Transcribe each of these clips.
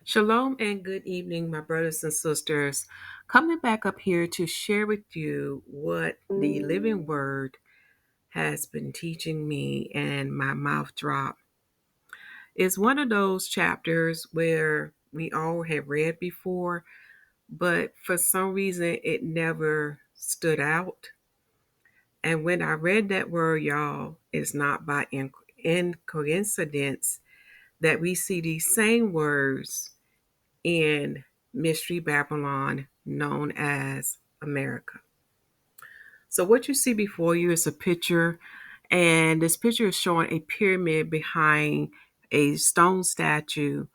Shalom and good evening, my brothers and sisters. Coming back up here to share with you what the living word has been teaching me and my mouth drop. It's one of those chapters where we all have read before, but for some reason it never stood out. And when I read that word, y'all, it's not by in coincidence that we see these same words in Mystery Babylon, known as America. So, what you see before you is a picture, and this picture is showing a pyramid behind a stone statue.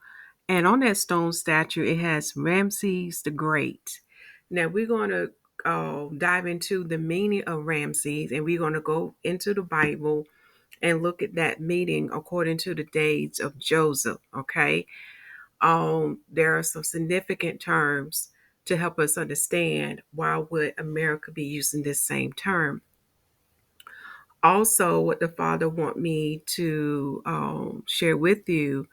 And on that stone statue, it has Ramses the Great. Now, we're going to dive into the meaning of Ramses, and we're going to go into the Bible and look at that meaning according to the days of Joseph, okay? There are some significant terms to help us understand why would America be using this same term. Also, what the Father want me to share with you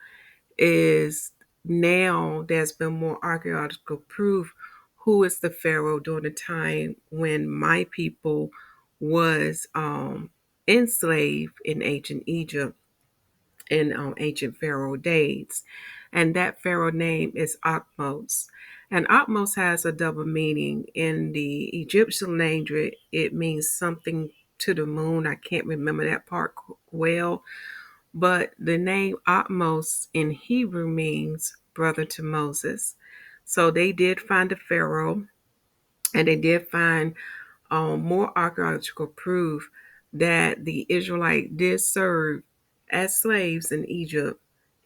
is now there's been more archaeological proof who is the Pharaoh during the time when my people was enslaved in ancient Egypt in ancient Pharaoh days. And that Pharaoh name is Akhmos. And Akhmos has a double meaning. In the Egyptian language, it means something to the moon. I can't remember that part well. But the name Akhmos in Hebrew means brother to Moses. So they did find a Pharaoh, and they did find more archaeological proof that the Israelite did serve as slaves in Egypt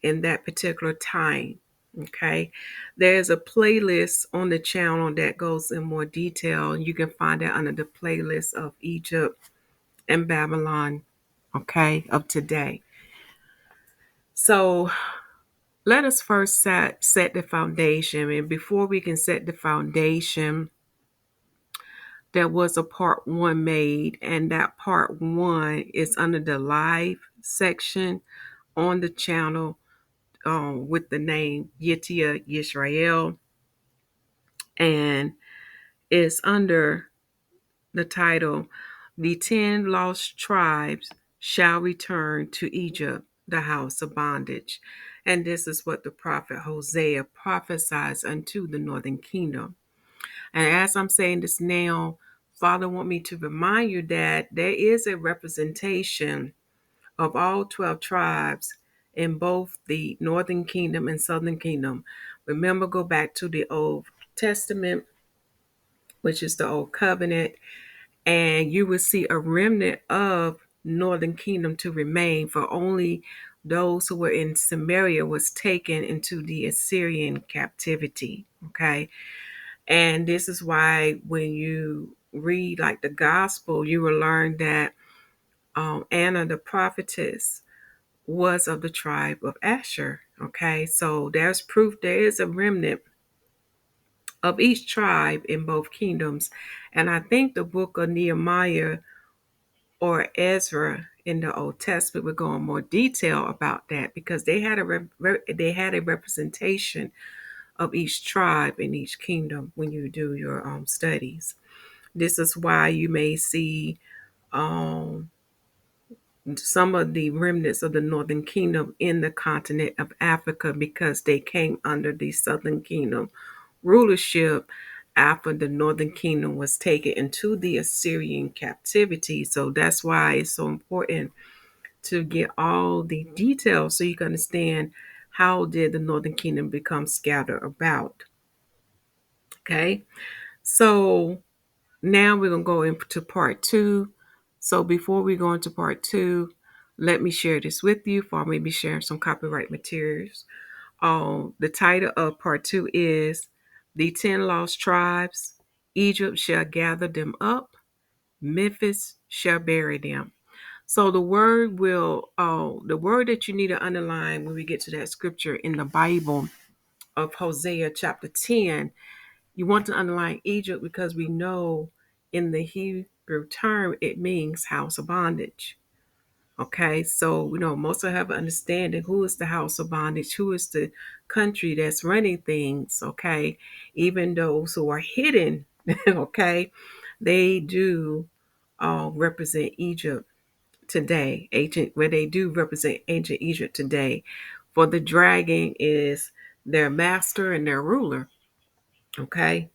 in that particular time. Okay, there's a playlist on the channel that goes in more detail. You can find that under the playlist of Egypt and Babylon, okay, of today. So let us first set the foundation. And before we can set the foundation, there was a part one made, and that part one is under the live section on the channel with the name Yitia Yisrael, and it's under the title The 10 Lost Tribes Shall Return to Egypt, the House of Bondage. And this is what the prophet Hosea prophesies unto the northern kingdom. And as I'm saying this now, Father want me to remind you that there is a representation of all 12 tribes in both the northern kingdom and southern kingdom. Remember, go back to the Old Testament, which is the Old Covenant, and you will see a remnant of northern kingdom to remain, for only those who were in Samaria was taken into the Assyrian captivity. Okay. And this is why when you read like the gospel, you will learn that Anna the prophetess was of the tribe of Asher. Okay, so there's proof there is a remnant of each tribe in both kingdoms. And I think the book of Nehemiah or Ezra in the Old Testament would go in more detail about that, because they had they had a representation of each tribe in each kingdom when you do your studies. This is why you may see um, some of the remnants of the northern kingdom in the continent of Africa, because they came under the southern kingdom rulership after the northern kingdom was taken into the Assyrian captivity. So that's why it's so important to get all the details so you can understand how did the northern kingdom become scattered about. Okay, so now we're going to go into part two. So before we go into part two, let me share this with you, for I may be sharing some copyright materials. The title of part two is The 10 Lost Tribes. Egypt shall gather them up. Memphis shall bury them. So the word that you need to underline when we get to that scripture in the Bible of Hosea chapter 10, you want to underline Egypt, because we know in the Hebrew term it means house of bondage. Okay, so most of have an understanding who is the house of bondage, who is the country that's running things. Okay, even those who are hidden, okay, they do represent Egypt today, ancient where they do represent ancient Egypt today. For the dragon is their master and their ruler. Okay,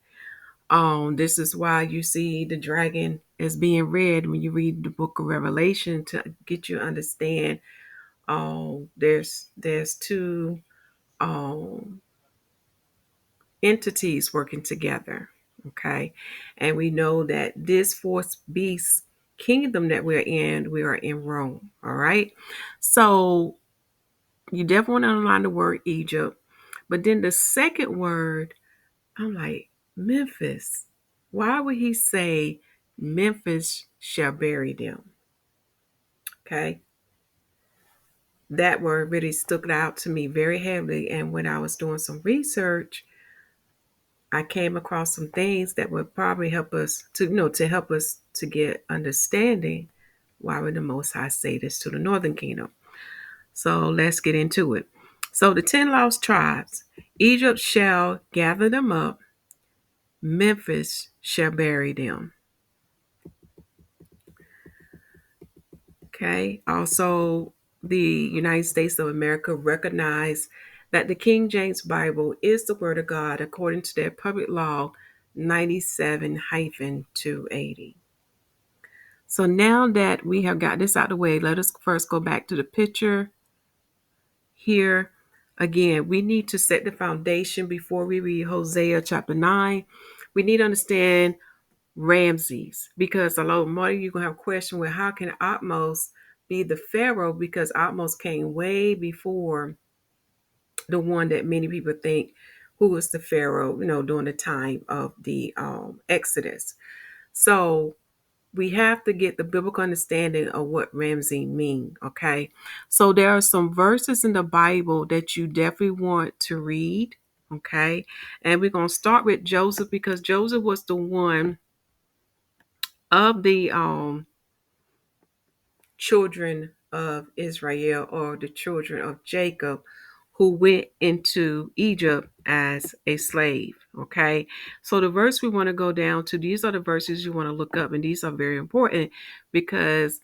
this is why you see the dragon is being read when you read the book of Revelation to get you to understand. There's two um, entities working together. Okay, and we know that this fourth beast kingdom that we are in Rome. All right, so you definitely want to underline the word Egypt, but then the second word, I'm like, Memphis. Why would he say Memphis shall bury them? Okay. That word really stuck out to me very heavily. And when I was doing some research, I came across some things that would probably help us to help us to get understanding why would the Most High say this to the Northern Kingdom. So let's get into it. So the 10 lost tribes, Egypt shall gather them up, Memphis shall bury them. Okay. Also, the United States of America recognize that the King James Bible is the Word of God according to their public law 97-280. So now that we have got this out of the way, let us first go back to the picture here. Again, we need to set the foundation before we read Hosea chapter 9. We need to understand Ramses, because a lot more of you gonna have a question, well, how can Atmos be the Pharaoh? Because Atmos came way before the one that many people think who was the Pharaoh, during the time of the Exodus. So we have to get the biblical understanding of what Ramses mean. Okay, so there are some verses in the Bible that you definitely want to read. Okay, and we're gonna start with Joseph, because Joseph was the one of the children of Israel, or the children of Jacob, who went into Egypt as a slave. Okay, so the verse we want to go down to, these are the verses you want to look up, and these are very important because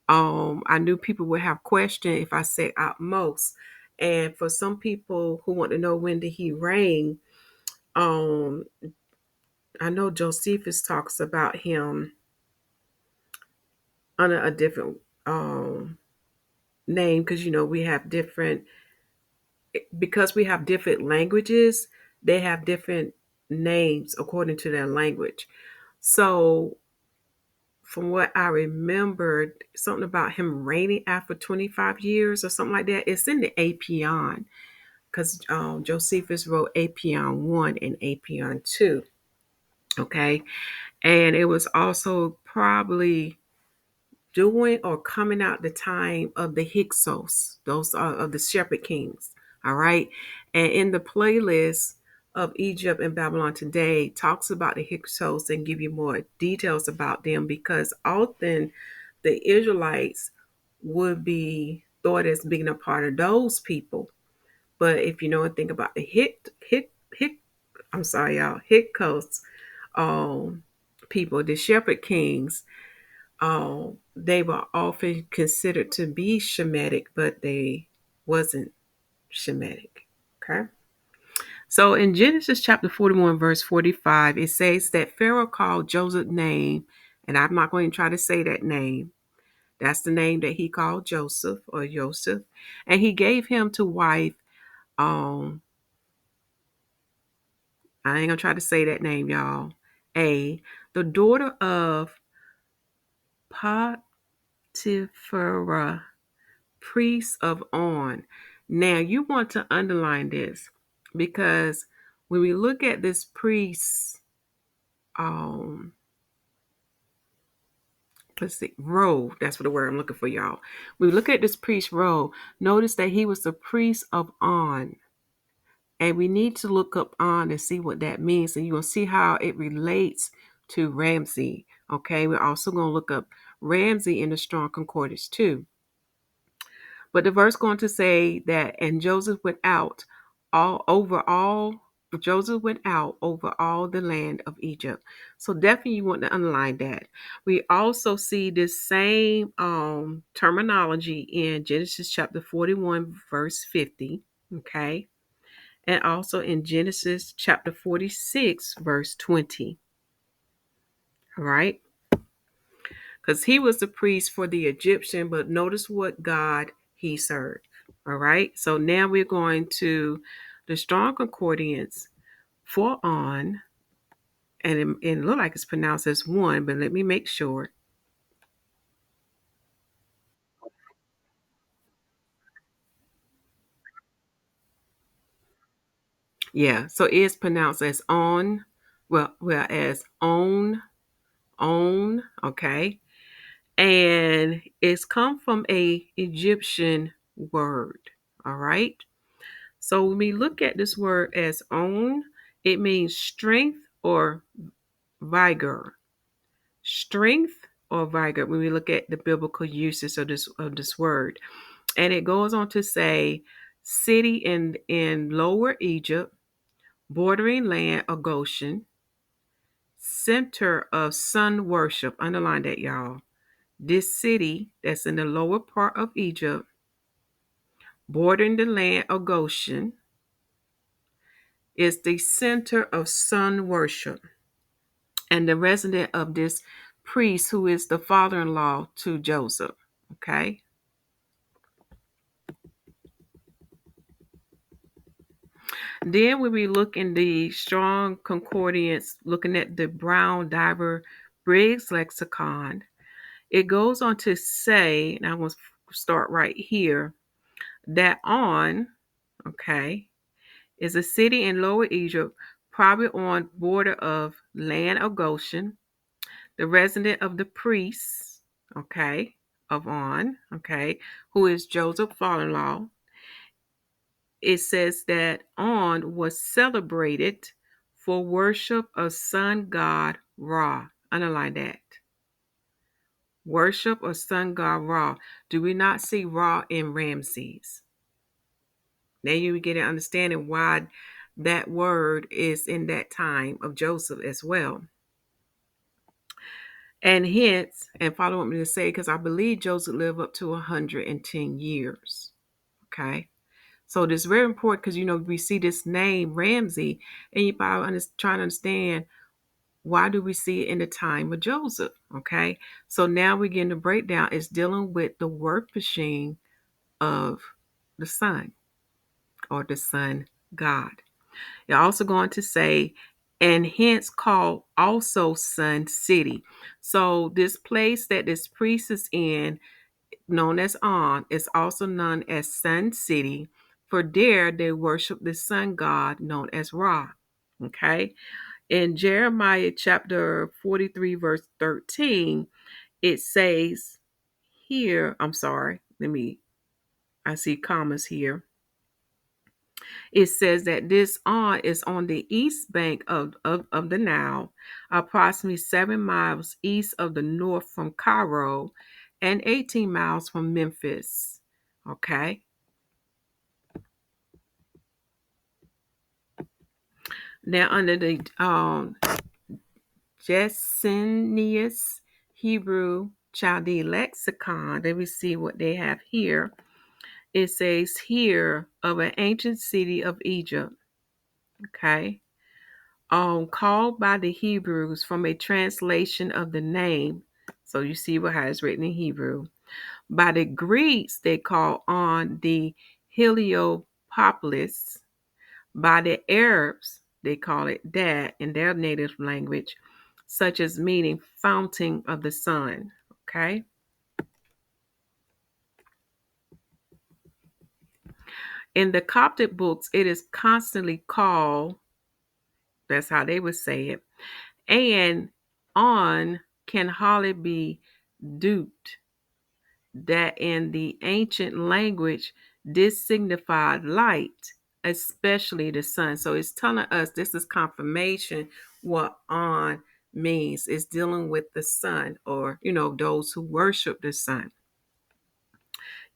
I knew people would have question if I say utmost. And for some people who want to know when did he reign, um I know Josephus talks about him under a different name, because we have different, because we have different languages, they have different names according to their language. So from what I remembered, something about him reigning after 25 years or something like that. It's in the Apion, because Josephus wrote Apion 1 and Apion 2. Okay. And it was also probably during or coming out the time of the Hyksos, those are of the shepherd kings. All right. And in the playlist of Egypt and Babylon today talks about the Hyksos and give you more details about them, because often the Israelites would be thought as being a part of those people. But if you know and think about the I'm sorry, y'all, Hyksos people, the shepherd kings, they were often considered to be Shemitic, but they wasn't Shemitic. Okay. So in Genesis chapter 41, verse 45, it says that Pharaoh called Joseph's name, and I'm not going to try to say that name. That's the name that he called Joseph, or Joseph. And he gave him to wife, um, I ain't gonna try to say that name, y'all. The daughter of Potipharah, priest of On. Now you want to underline this, because when we look at this priest, um, let's see, role. That's what the word I'm looking for, y'all. When we look at this priest role, notice that he was the priest of On. And we need to look up On and see what that means. And you're going to see how it relates to Ramsey. Okay, we're also going to look up Ramsey in the Strong Concordance too. But the verse going to say that, and Joseph went out all over all. Joseph went out over all the land of Egypt. So definitely you want to underline that. We also see this same terminology in Genesis chapter 41, verse 50. Okay. And also in Genesis chapter 46, verse 20. All right. Because he was the priest for the Egyptian, but notice what God he served. All right. So now we're going to the Strong Concordance for on, and it look like it's pronounced as one, but let me make sure. Yeah. So it's pronounced as on, well as own. Okay. And it's come from a Egyptian word. All right. So when we look at this word as own, it means strength or vigor. Strength or vigor when we look at the biblical uses of this word. And it goes on to say city in lower Egypt, bordering land of Goshen, center of sun worship. Underline that, y'all. This city that's in the lower part of Egypt, bordering the land of Goshen, is the center of sun worship and the resident of this priest who is the father-in-law to Joseph. Okay. Then when we look in the Strong Concordance, looking at the Brown Diver Briggs lexicon, it goes on to say, and I want to start right here, that on, okay, is a city in Lower Egypt, probably on border of land of Goshen, the resident of the priests, okay, of On, okay, who is Joseph's father-in-law. It says that On was celebrated for worship of sun god Ra. Underline that. Worship of sun god Ra. Do we not see Ra in Ramses? Now you get an understanding why that word is in that time of Joseph as well. And hence, and follow what me to say, because I believe Joseph lived up to 110 years. Okay. So this is very important because, we see this name Ramsey, and you probably trying to understand why do we see it in the time of Joseph. Okay. So now we get the breakdown. It's dealing with the worshiping of the sun or the sun god. You're also going to say, and hence called also Sun City. So this place that this priest is in, known as On, is also known as Sun City. For there they worship the sun god known as Ra. Okay. In Jeremiah chapter 43, verse 13, it says here, I'm sorry, I see commas here. It says that this On is on the east bank of the Nile, approximately 7 miles east of the north from Cairo and 18 miles from Memphis. Okay. Now, under the Jessenius Hebrew Chaldee lexicon, let me see what they have here. It says here of an ancient city of Egypt. Okay. Called by the Hebrews from a translation of the name. So you see how it's written in Hebrew. By the Greeks, they call On the Heliopolis. By the Arabs, they call it Dat in their native language, such as meaning fountain of the sun. Okay. In the Coptic books, it is constantly called, that's how they would say it, and On can hardly be Deut, that in the ancient language, this signified light, especially the sun. So it's telling us this is confirmation what On means. It's dealing with the sun, or those who worship the sun.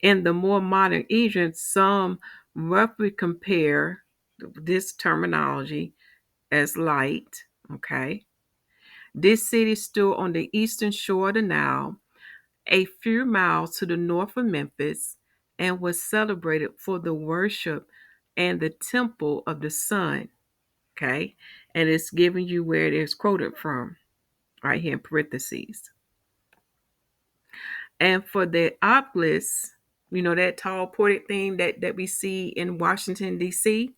In the more modern Egypt, some roughly compare this terminology as light. Okay. This city stood on the eastern shore of the Nile, a few miles to the north of Memphis, and was celebrated for the worship and the temple of the sun. Okay. And it's giving you where it is quoted from, right here in parentheses. And for the obelisk, that tall ported thing that we see in Washington, D.C.,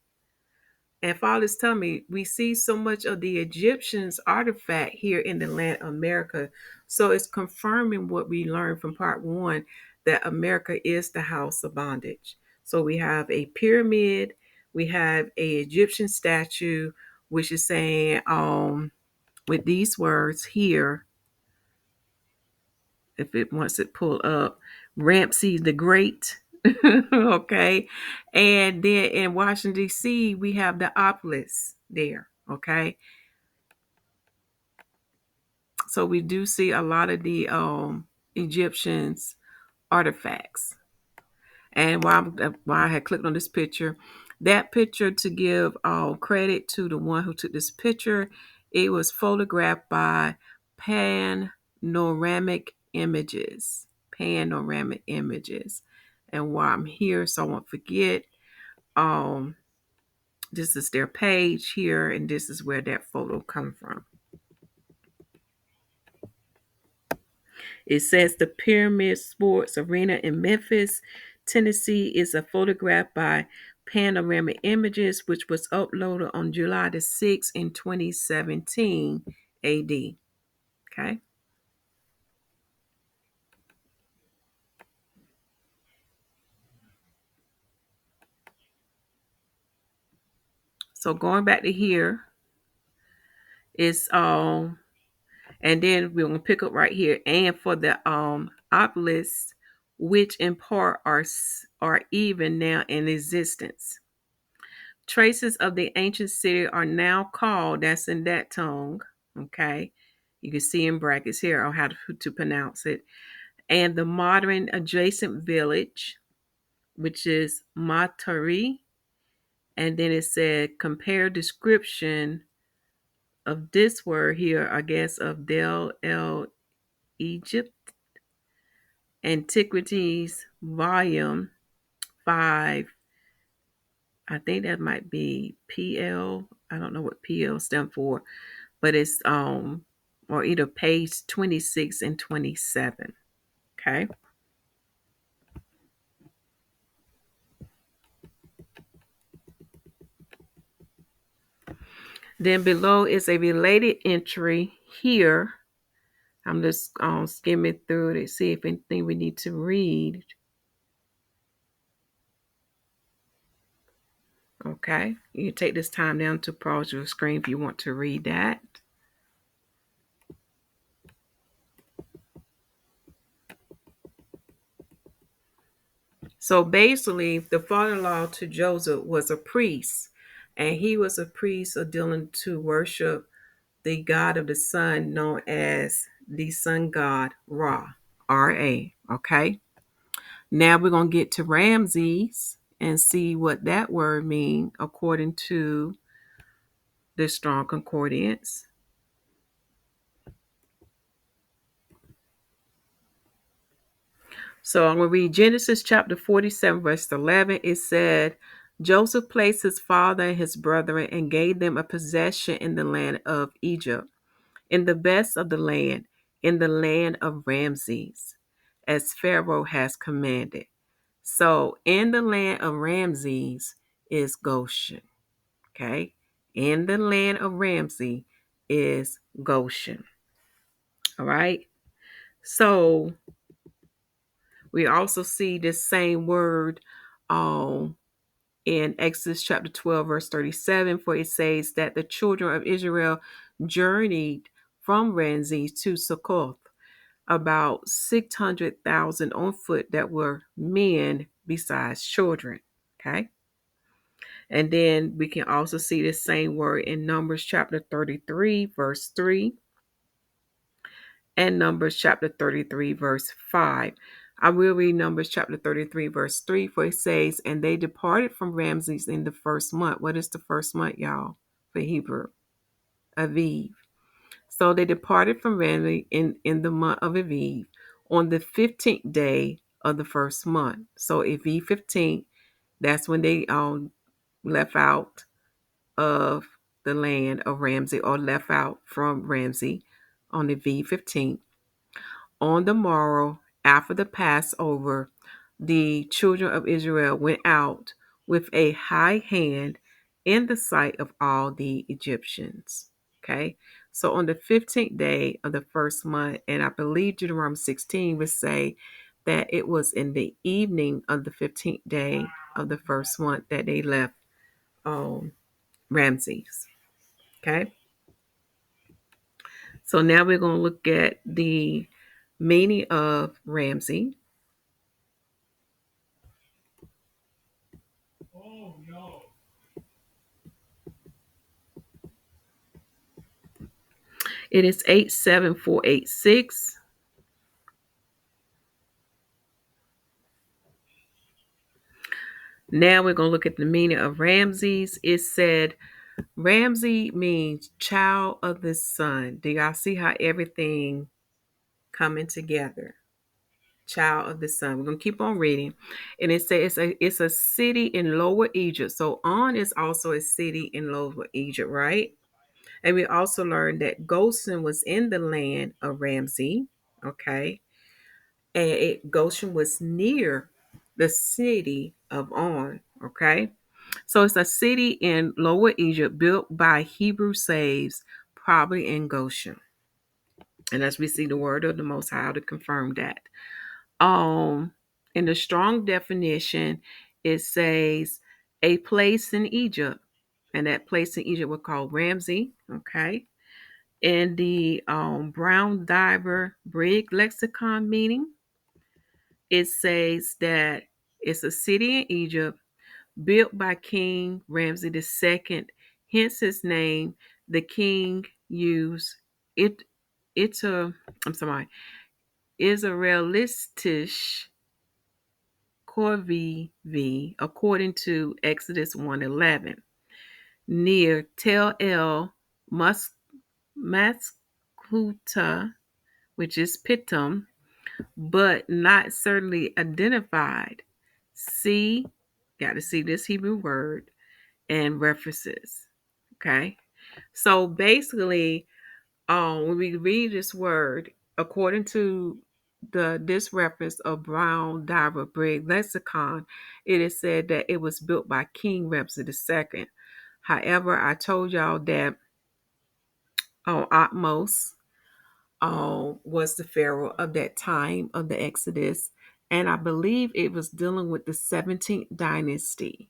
and Father's telling me we see so much of the Egyptians artifact here in the land of America. So it's confirming what we learned from part one, that America is the house of bondage. So we have a pyramid, we have a Egyptian statue, which is saying with these words here, if it wants it pulled up, Ramses the Great. Okay. And then in Washington, D.C., we have the obelisk there. Okay. So we do see a lot of the Egyptians artifacts. And while I had clicked on this picture, that picture, to give credit to the one who took this picture, it was photographed by Panoramic Images. Panoramic Images. And while I'm here, so I won't forget, this is their page here, and this is where that photo come from. It says the Pyramid Sports Arena in Memphis, Tennessee is a photograph by Panoramic Images, which was uploaded on July the 6th in 2017 AD. Okay. So going back to here is and then we're gonna pick up right here. And for the obelisks, which in part are even now in existence. Traces of the ancient city are now called, that's in that tongue, okay? You can see in brackets here on how to pronounce it. And the modern adjacent village, which is Matari. And then it said, compare description of this word here, I guess, of Del El Egypt, Antiquities, Volume 5. I think that might be PL. I don't know what PL stands for, but it's or either page 26 and 27. Okay. Then below is a related entry here. I'm just skimming through to see if anything we need to read. Okay. You can take this time down to pause your screen if you want to read that. So basically, the father-in-law to Joseph was a priest, and he was a priest of dealing to worship the god of the sun, known as the sun god Ra, R-A. Okay. Now we're going to get to Ramses and see what that word means according to the Strong Concordance. So I'm going to read Genesis chapter 47, verse 11. It said, Joseph placed his father and his brethren and gave them a possession in the land of Egypt, in the best of the land, in the land of Ramses, as Pharaoh has commanded. So in the land of Ramses is Goshen. Okay. In the land of Ramses is Goshen. All right. So we also see this same word in Exodus chapter 12, verse 37, for it says that the children of Israel journeyed from Ramses to Succoth, about 600,000 on foot that were men besides children. Okay. And then we can also see the same word in Numbers chapter 33, verse 3, and Numbers chapter 33, verse 5. I will read Numbers chapter 33, verse 3, for it says, and they departed from Ramses in the first month. What is the first month, y'all, for Hebrew? Aviv. So they departed from Ramses in the month of Aviv on the 15th day of the first month. So Aviv 15th, that's when they left out of the land of Ramses, or left out from Ramses on Aviv 15th. On the morrow, after the Passover, the children of Israel went out with a high hand in the sight of all the Egyptians. Okay, so on the 15th day of the first month, and I believe Deuteronomy 16 would say that it was in the evening of the 15th day of the first month that they left Ramses. Okay, so now we're going to look at the meaning of Ramses. It is 87486. Now we're going to look at the meaning of Ramses. It said Ramses means child of the sun. Do y'all see how everything coming together? Child of the sun. We're going to keep on reading. And it says it's a city in Lower Egypt. So On is also a city in Lower Egypt, right? And we also learned that Goshen was in the land of Ramses. Okay. And Goshen was near the city of On. Okay. So it's a city in Lower Egypt built by Hebrew slaves, probably in Goshen. And as we see the word of the Most High to confirm that. In the strong definition, it says a place in Egypt. And that place in Egypt was called Ramses. Okay. In the Brown Diver Brig lexicon meaning, it says that it's a city in Egypt built by King Ramses II, hence his name. The king used it. It's a. I'm sorry. Is a realistic corvée according to Exodus 1:11 near Tel El Maskuta, which is Pittom, but not certainly identified. See, got to see this Hebrew word and references. Okay. So basically, when we read this word, according to this reference of Brown Diver Brig lexicon, it is said that it was built by King Ramses II. However, I told y'all that Atmos was the pharaoh of that time of the Exodus, and I believe it was dealing with the 17th dynasty.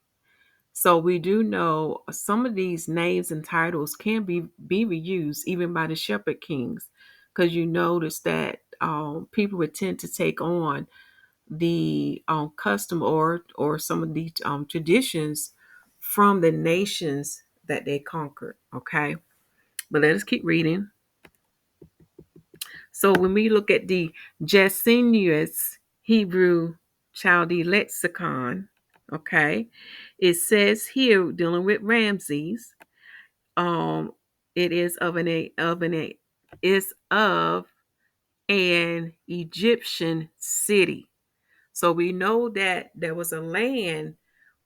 So we do know some of these names and titles can be reused even by the shepherd kings, because you notice that people would tend to take on the custom or some of the traditions from the nations that they conquered. Okay, but let us keep reading. So when we look at the Jacqueline's Hebrew Chaldee lexicon, okay, it says here dealing with Ramses, um, it is of an Egyptian city. So we know that there was a land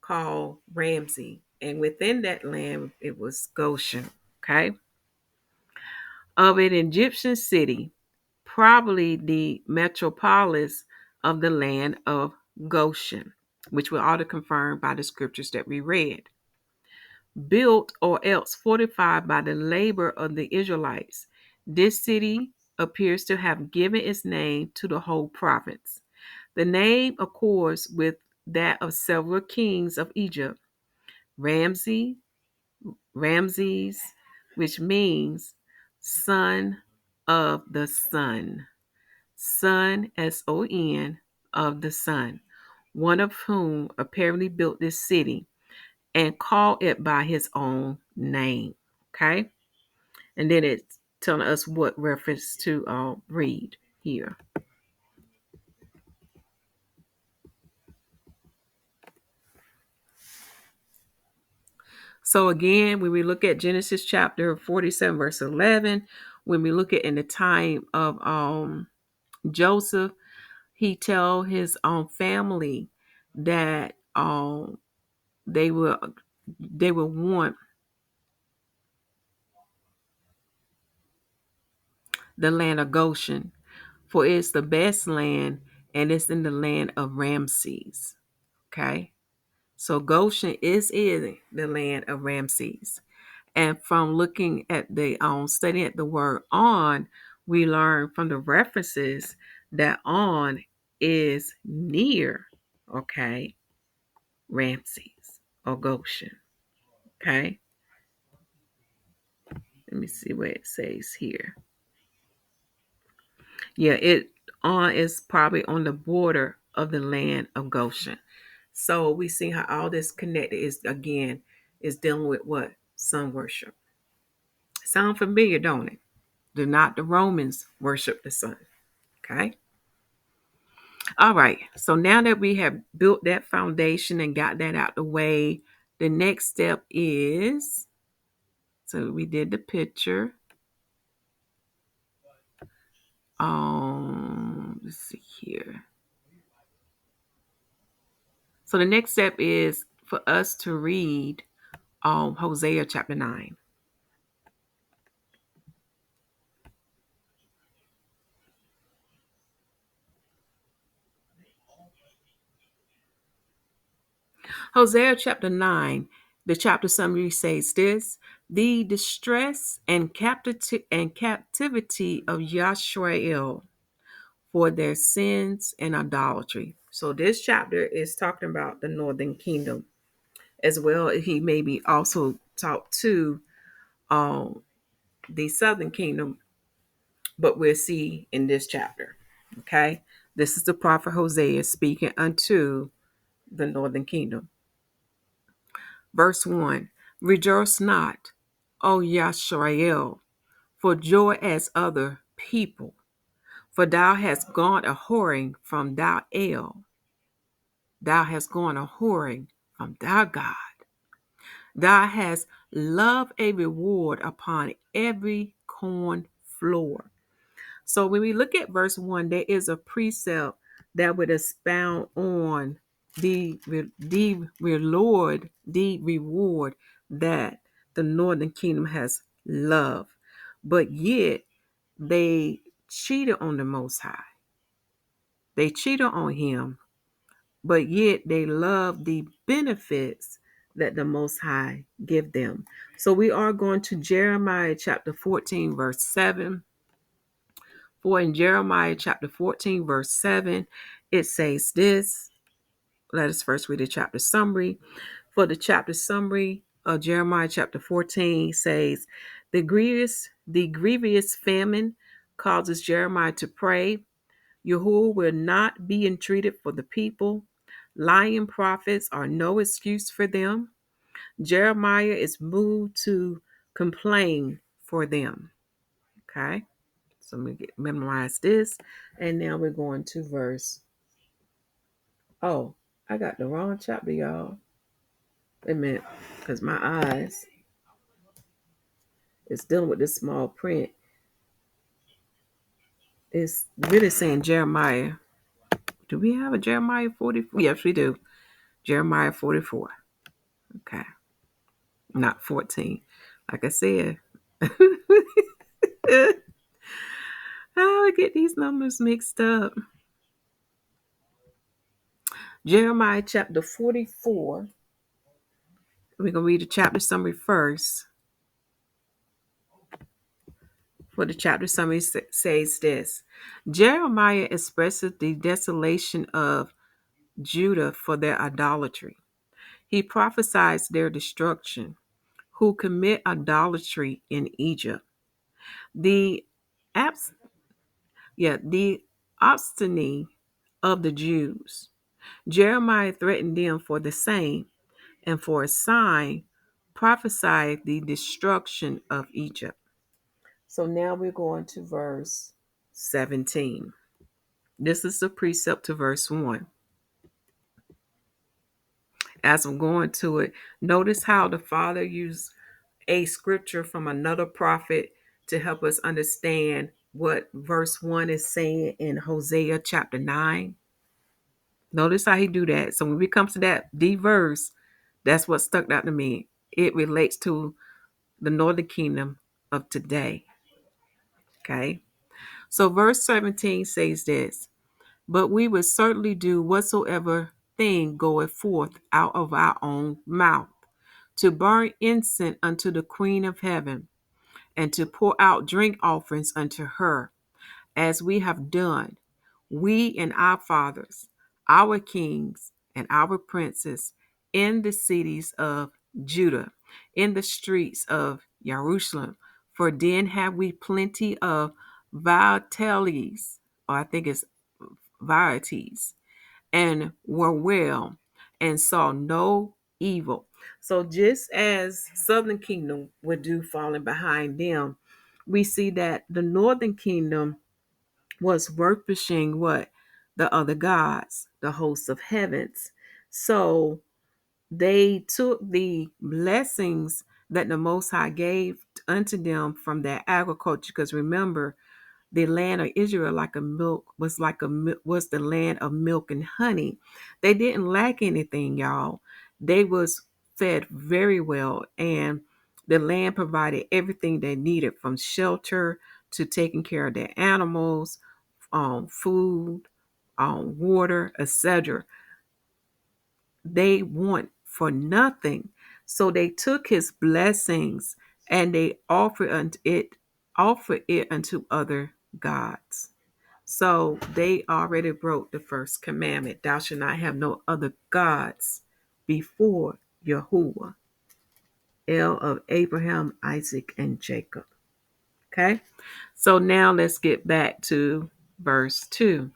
called Ramses, and within that land it was Goshen. Okay, of an Egyptian city, probably the metropolis of the land of Goshen, which we ought to confirm by the scriptures that we read. Built or else fortified by the labor of the Israelites, this city appears to have given its name to the whole province. The name accords with that of several kings of Egypt. Ramses, Ramses, which means son of the sun. Son, S-O-N, of the sun, one of whom apparently built this city and called it by his own name. Okay? And then it's telling us what reference to read here. So again, when we look at Genesis chapter 47, verse 11, when we look at in the time of Joseph, he tell his family that they will want the land of Goshen, for it's the best land and it's in the land of Ramses. Okay. So Goshen is in the land of Ramses. And from looking at the studying at the word on, we learn from the references that on is near, okay, Ramses or Goshen. Okay. Let me see what it says here. Yeah, it on is probably on the border of the land of Goshen. So we see how all this connected is dealing with what? Sun worship. Sound familiar, don't it? Do not the Romans worship the sun? Okay. All right. So now that we have built that foundation and got that out the way, the next step is, so we did the picture. Let's see here. So the next step is for us to read Hosea chapter 9. Hosea chapter 9, the chapter summary says this: the distress and captivity of Yashrael for their sins and idolatry. So this chapter is talking about the northern kingdom as well. He maybe also talked to um, the southern kingdom, but we'll see in this chapter. Okay, this is the prophet Hosea speaking unto the northern kingdom. Verse 1: rejoice not, O Yashrael, for joy as other people, for thou hast gone a whoring from thy El. Thou hast gone a whoring from thy God. Thou hast loved a reward upon every corn floor. So when we look at verse 1, there is a precept that would expound on the reward that the northern kingdom has loved. But yet they cheated on the Most High. They cheated on him, but yet they love the benefits that the Most High give them. So we are going to Jeremiah chapter 14, verse 7. For in Jeremiah chapter 14, verse 7, it says this. Let us first read the chapter summary. For the chapter summary of Jeremiah chapter 14 says, the grievous famine causes Jeremiah to pray. Yahuwah will not be entreated for the people. Lying prophets are no excuse for them. Jeremiah is moved to complain for them. Okay, so let me memorize this. And now we're going to verse. Oh, I got the wrong chapter, y'all. Wait a minute, because my eyes is dealing with this small print. It's really saying Jeremiah. Do we have a Jeremiah 44? Yes, we do. Jeremiah 44. Okay. Not 14. Like I said. I get these numbers mixed up. Jeremiah chapter 44. We're going to read the chapter summary first. For the chapter summary says this: Jeremiah expresses the desolation of Judah for their idolatry. He prophesies their destruction, who commit idolatry in Egypt. The abs- the obstiny of the Jews. Jeremiah threatened them for the same, and for a sign, prophesied the destruction of Egypt. So now we're going to verse 17. This is the precept to verse 1. as I'm going to it, notice how the Father used a scripture from another prophet to help us understand what verse 1 is saying in Hosea chapter 9. Notice how he do that. So when we come to that D verse, that's what stuck out to me. It relates to the northern kingdom of today. Okay. So verse 17 says this, but we will certainly do whatsoever thing goeth forth out of our own mouth, to burn incense unto the Queen of heaven, and to pour out drink offerings unto her, as we have done, we and our fathers, our kings and our princes, in the cities of Judah, in the streets of Jerusalem. For then have we plenty of vitalities, or I think it's varieties, and were well, and saw no evil. So just as southern kingdom would do falling behind them, we see that the northern kingdom was worshiping what? The other gods, the hosts of heavens. So they took the blessings that the Most High gave unto them from their agriculture. Because remember, the land of Israel was the land of milk and honey. They didn't lack anything, y'all. They was fed very well, and the land provided everything they needed, from shelter to taking care of their animals, food, water, etc. They want for nothing. So they took his blessings and they offered it unto other gods. So they already broke the first commandment. Thou shalt not have no other gods before Yahuwah, El of Abraham, Isaac, and Jacob. Okay. So now let's get back to verse 2.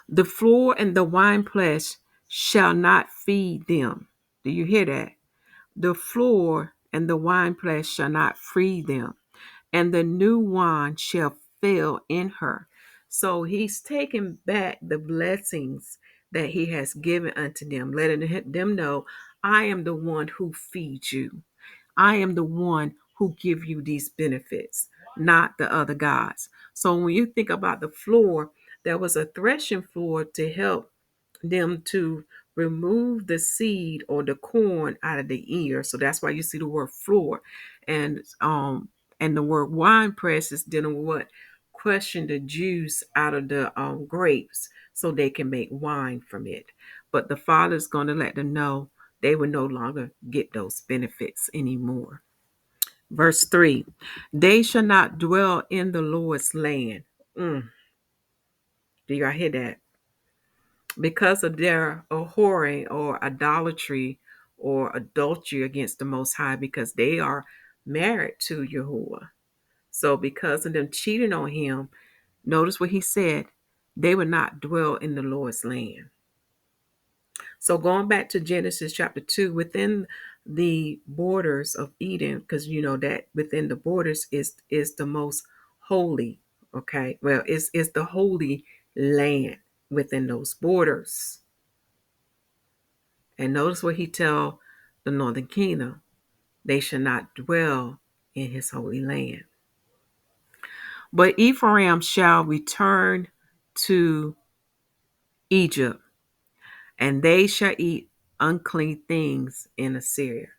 The floor and the winepress shall not feed them. Do you hear that? The floor and the winepress shall not feed them, and the new wine shall fail in her. So he's taking back the blessings that he has given unto them, letting them know, I am the one who feeds you. I am the one who give you these benefits, not the other gods. So when you think about the floor, there was a threshing floor to help them to remove the seed or the corn out of the ear. So that's why you see the word floor. And the word wine press is dealing with what? Crushing the juice out of the grapes so they can make wine from it. But the Father's going to let them know they will no longer get those benefits anymore. Verse 3, they shall not dwell in the Lord's land. Do y'all hear that? Because of their whoring or idolatry or adultery against the Most High, because they are married to Yahuwah. So because of them cheating on him, notice what he said, they would not dwell in the Lord's land. So going back to Genesis chapter 2, within the borders of Eden, because you know that within the borders is the most holy, okay? Well, it's the holy land within those borders. And notice what he tell the northern kingdom, they shall not dwell in his holy land. But Ephraim shall return to Egypt, and they shall eat unclean things in Assyria.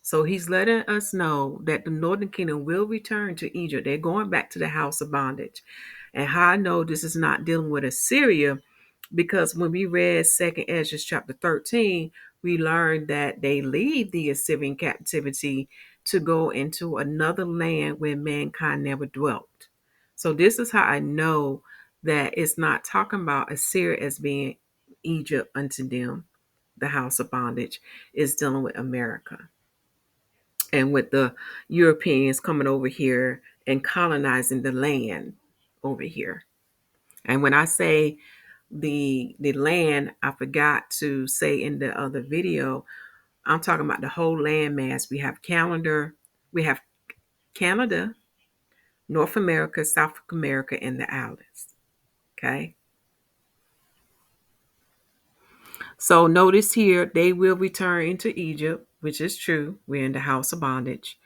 So he's letting us know that the northern kingdom will return to Egypt. They're going back to the house of bondage. And how I know this is not dealing with Assyria, because when we read 2nd Ezra chapter 13, we learned that they leave the Assyrian captivity to go into another land where mankind never dwelt. So this is how I know that it's not talking about Assyria as being Egypt unto them, the house of bondage. It's dealing with America and with the Europeans coming over here and colonizing the land over here. And when I say the land, I forgot to say in the other video, I'm talking about the whole land mass. We have Canada, North America, South America, and the islands. Okay. So notice here, they will return into Egypt, which is true. We're in the house of bondage.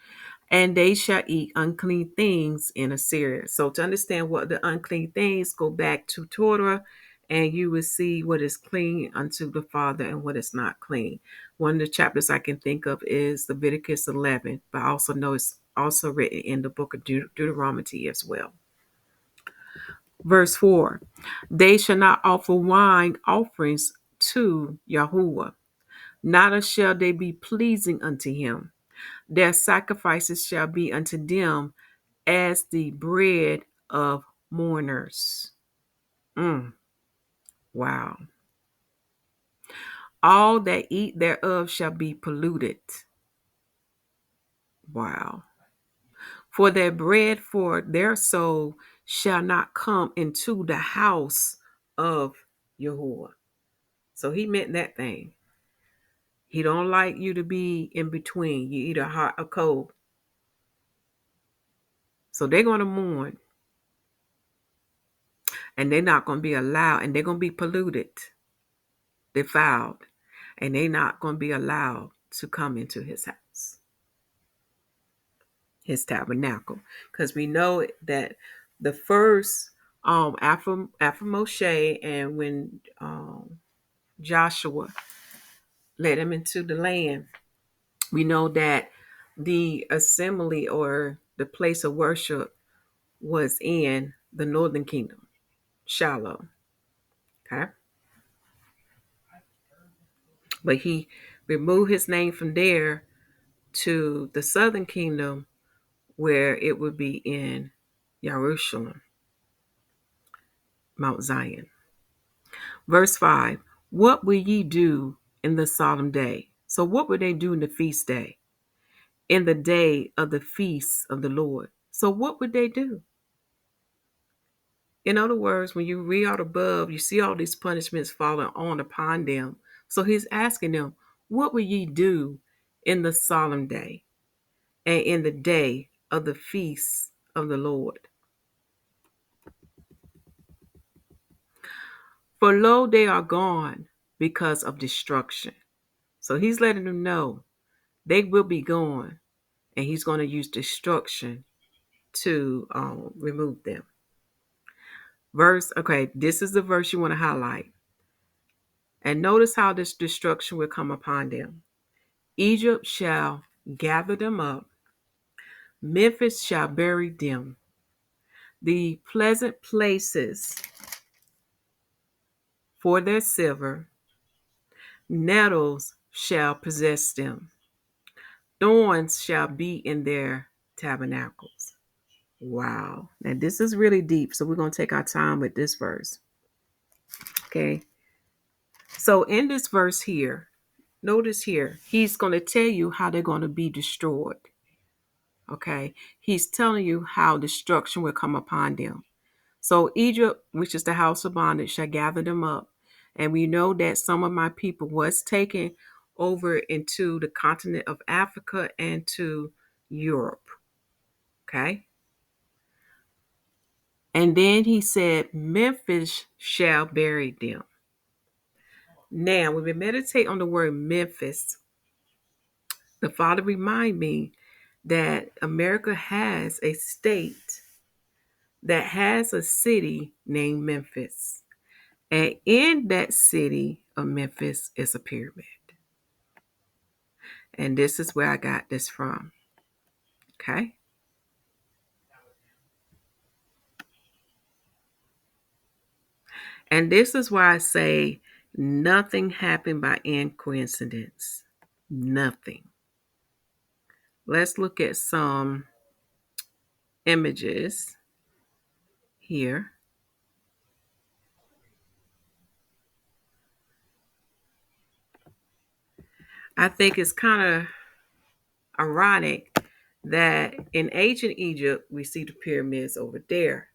And they shall eat unclean things in Assyria. So to understand what the unclean things, go back to Torah, and you will see what is clean unto the Father and what is not clean. One of the chapters I can think of is Leviticus 11, but I also know it's also written in the book of Deuteronomy as well. Verse 4, they shall not offer wine offerings to Yahuwah, neither shall they be pleasing unto him. Their sacrifices shall be unto them as the bread of mourners. Wow. All that eat thereof shall be polluted. Wow. For their bread for their soul shall not come into the house of Yahuwah. So he meant that thing. He don't like you to be in between. You either hot or cold. So they're going to mourn. And they're not going to be allowed. And they're going to be polluted, defiled. And they're not going to be allowed to come into his house, his tabernacle. Because we know that the first, after Moshe, and when Joshua led them into the land, we know that the assembly or the place of worship was in the northern kingdom, Shiloh. Okay. But he removed his name from there to the southern kingdom, where it would be in Jerusalem, Mount Zion. Verse 5, what will ye do in the solemn day? So what would they do in the feast day? In the day of the feast of the Lord. So what would they do? In other words, when you read out above, you see all these punishments falling on upon them. So he's asking them, what will ye do in the solemn day and in the day of the feast of the Lord? For lo, they are gone because of destruction. So he's letting them know they will be gone, and he's going to use destruction to remove them. This is the verse you want to highlight. And notice how this destruction will come upon them. Egypt shall gather them up. Memphis shall bury them. The pleasant places for their silver, nettles shall possess them. Thorns shall be in their tabernacles. Wow. Now this is really deep, so we're going to take our time with this verse. Okay. So in this verse here, notice here, he's going to tell you how they're going to be destroyed. Okay. He's telling you how destruction will come upon them. So Egypt, which is the house of bondage, shall gather them up. And we know that some of my people was taken over into the continent of Africa and to Europe. Okay. And then he said, Memphis shall bury them. Now, when we meditate on the word Memphis, the Father remind me that America has a state that has a city named Memphis. And in that city of Memphis is a pyramid. And this is where I got this from. Okay. And this is why I say nothing happened by coincidence. Nothing. Let's look at some images here. I think it's kind of ironic that in ancient Egypt, we see the pyramids over there.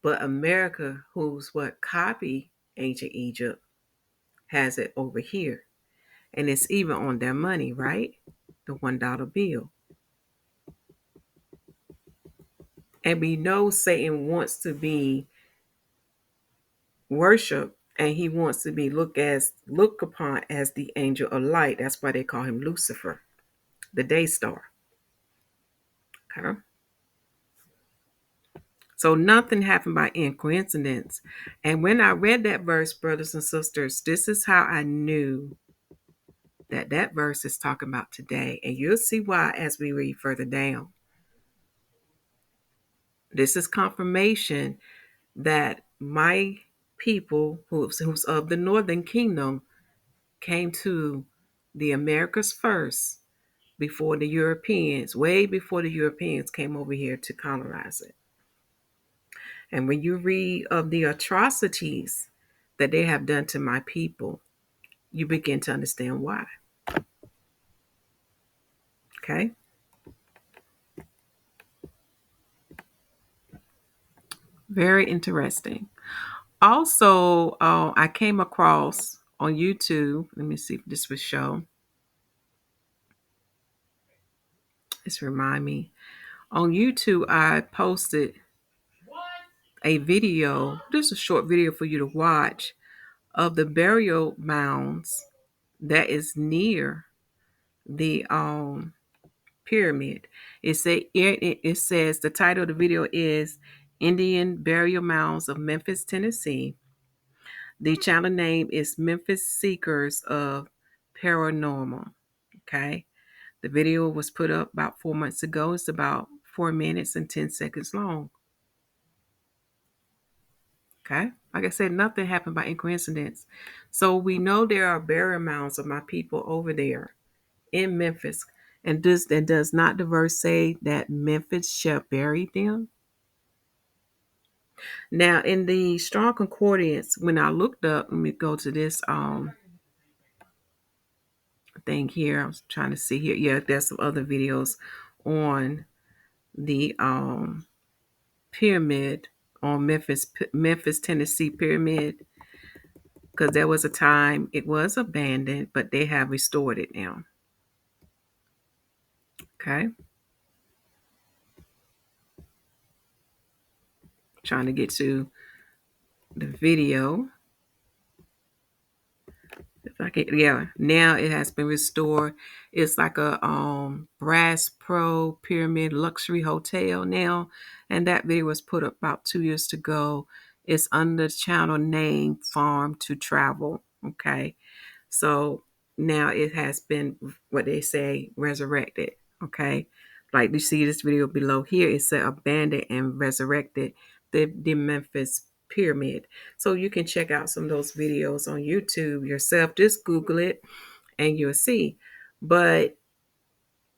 But America, who's what copy ancient Egypt, has it over here. And it's even on their money, right? The $1 bill. And we know Satan wants to be worshiped And he wants to be looked upon as the angel of light. That's why they call him Lucifer, the day star. Okay. So nothing happened by coincidence. And when I read that verse, brothers and sisters, this is how I knew that that verse is talking about today. And you'll see why as we read further down. This is confirmation that my people, who's of the northern kingdom, came to the Americas first before the Europeans, way before the Europeans came over here to colonize it. And when you read of the atrocities that they have done to my people, you begin to understand why. Okay? Very interesting. Also, I came across on YouTube. Let me see if this will show. This remind me. On YouTube, I posted a video. This is a short video for you to watch of the burial mounds that is near the pyramid. It says the title of the video is Indian Burial Mounds of Memphis, Tennessee. The channel name is Memphis Seekers of Paranormal. Okay. The video was put up about 4 months ago. It's about 4 minutes and 10 seconds long. Okay. Like I said, nothing happened by coincidence. So we know there are burial mounds of my people over there in Memphis. And does not the verse say that Memphis shall bury them? Now, in the Strong Concordance, when I looked up, let me go to this thing here. I was trying to see here. Yeah, there's some other videos on the pyramid on Memphis, Tennessee pyramid, because there was a time it was abandoned, but they have restored it now. Okay. Trying to get to the video. If I can, yeah. Now it has been restored. It's like a brass pro pyramid luxury hotel now, and that video was put up about 2 years ago. It's under the channel name Farm to Travel. Okay, so now it has been what they say resurrected. Okay, like you see this video below here, it said abandoned and resurrected the Memphis pyramid. So you can check out some of those videos on YouTube yourself. Just Google it and you'll see. But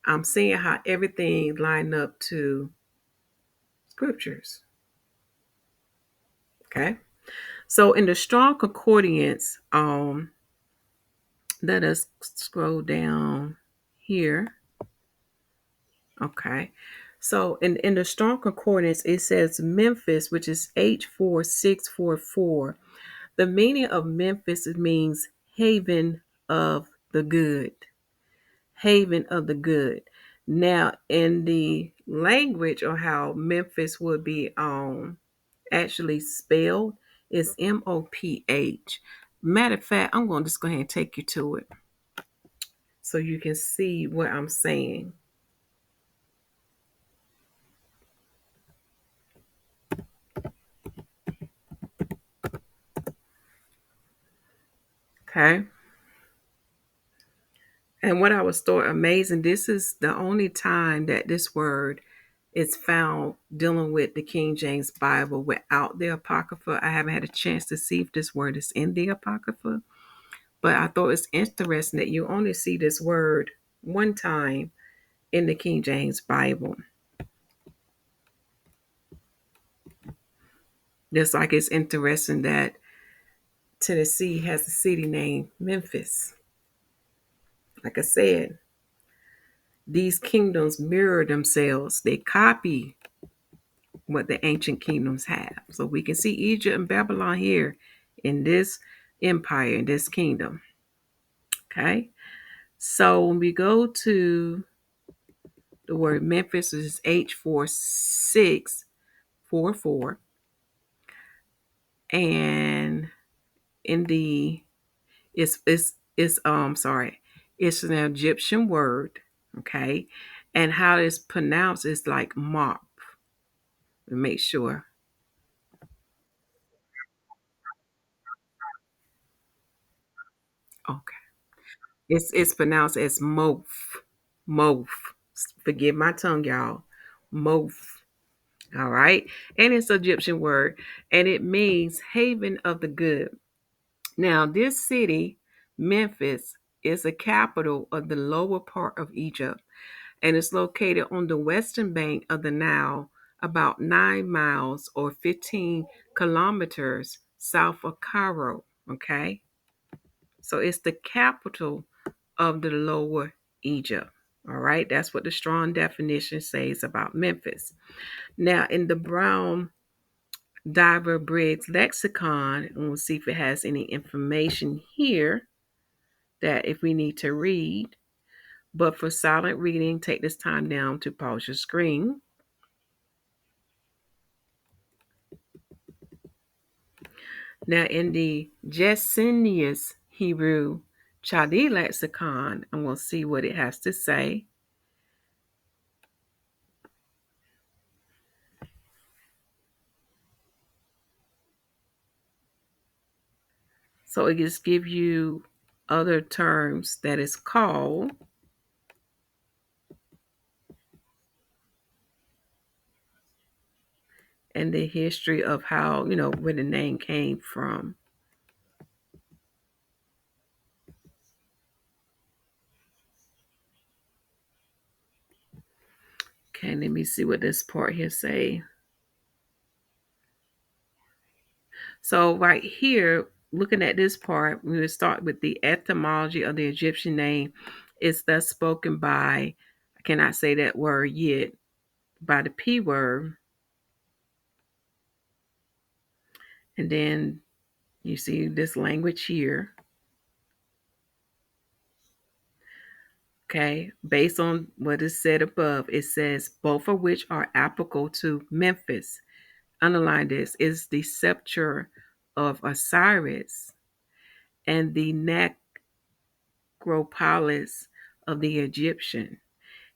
I'm seeing how everything lined up to scriptures. Okay. So in the Strong Concordance, let us scroll down here. Okay. So in the Strong Concordance, it says Memphis, which is H4644. The meaning of Memphis means haven of the good. Haven of the good. Now, in the language or how Memphis would be actually spelled is MOPH. Matter of fact, I'm going to just go ahead and take you to it so you can see what I'm saying. Okay. And what I was thought amazing, this is the only time that this word is found dealing with the King James Bible without the Apocrypha. I haven't had a chance to see if this word is in the Apocrypha, but I thought it's interesting that you only see this word one time in the King James Bible. Just like it's interesting that Tennessee has a city named Memphis. Like I said, these kingdoms mirror themselves. They copy what the ancient kingdoms have. So we can see Egypt and Babylon here in this empire, in this kingdom. Okay. So when we go to the word Memphis, which is H4644, and in the it's sorry, it's an Egyptian word, okay, and how it's pronounced is like mop. Make sure. Okay, it's pronounced as mof, mof. Forgive my tongue, y'all. Mof. All right, and it's an Egyptian word, and it means haven of the good. Now, this city, Memphis, is the capital of the lower part of Egypt, and it's located on the western bank of the Nile, about 9 miles or 15 kilometers south of Cairo. Okay, so it's the capital of the lower Egypt. All right, that's what the strong definition says about Memphis. Now, in the Brown Diver Briggs lexicon, and we'll see if it has any information here that if we need to read. But for silent reading, take this time down to pause your screen. Now, in the Jessenius Hebrew Chaldee lexicon, and we'll see what it has to say. So it just gives you other terms that is called, and the history of how, where the name came from. Okay, let me see what this part here say. So right here, looking at this part, we will start with the etymology of the Egyptian name. It's thus spoken by, I cannot say that word yet, by the P word. And then you see this language here. Okay, based on what is said above, it says both of which are applicable to Memphis. Underline this, is the scepter of Osiris and the necropolis of the Egyptian,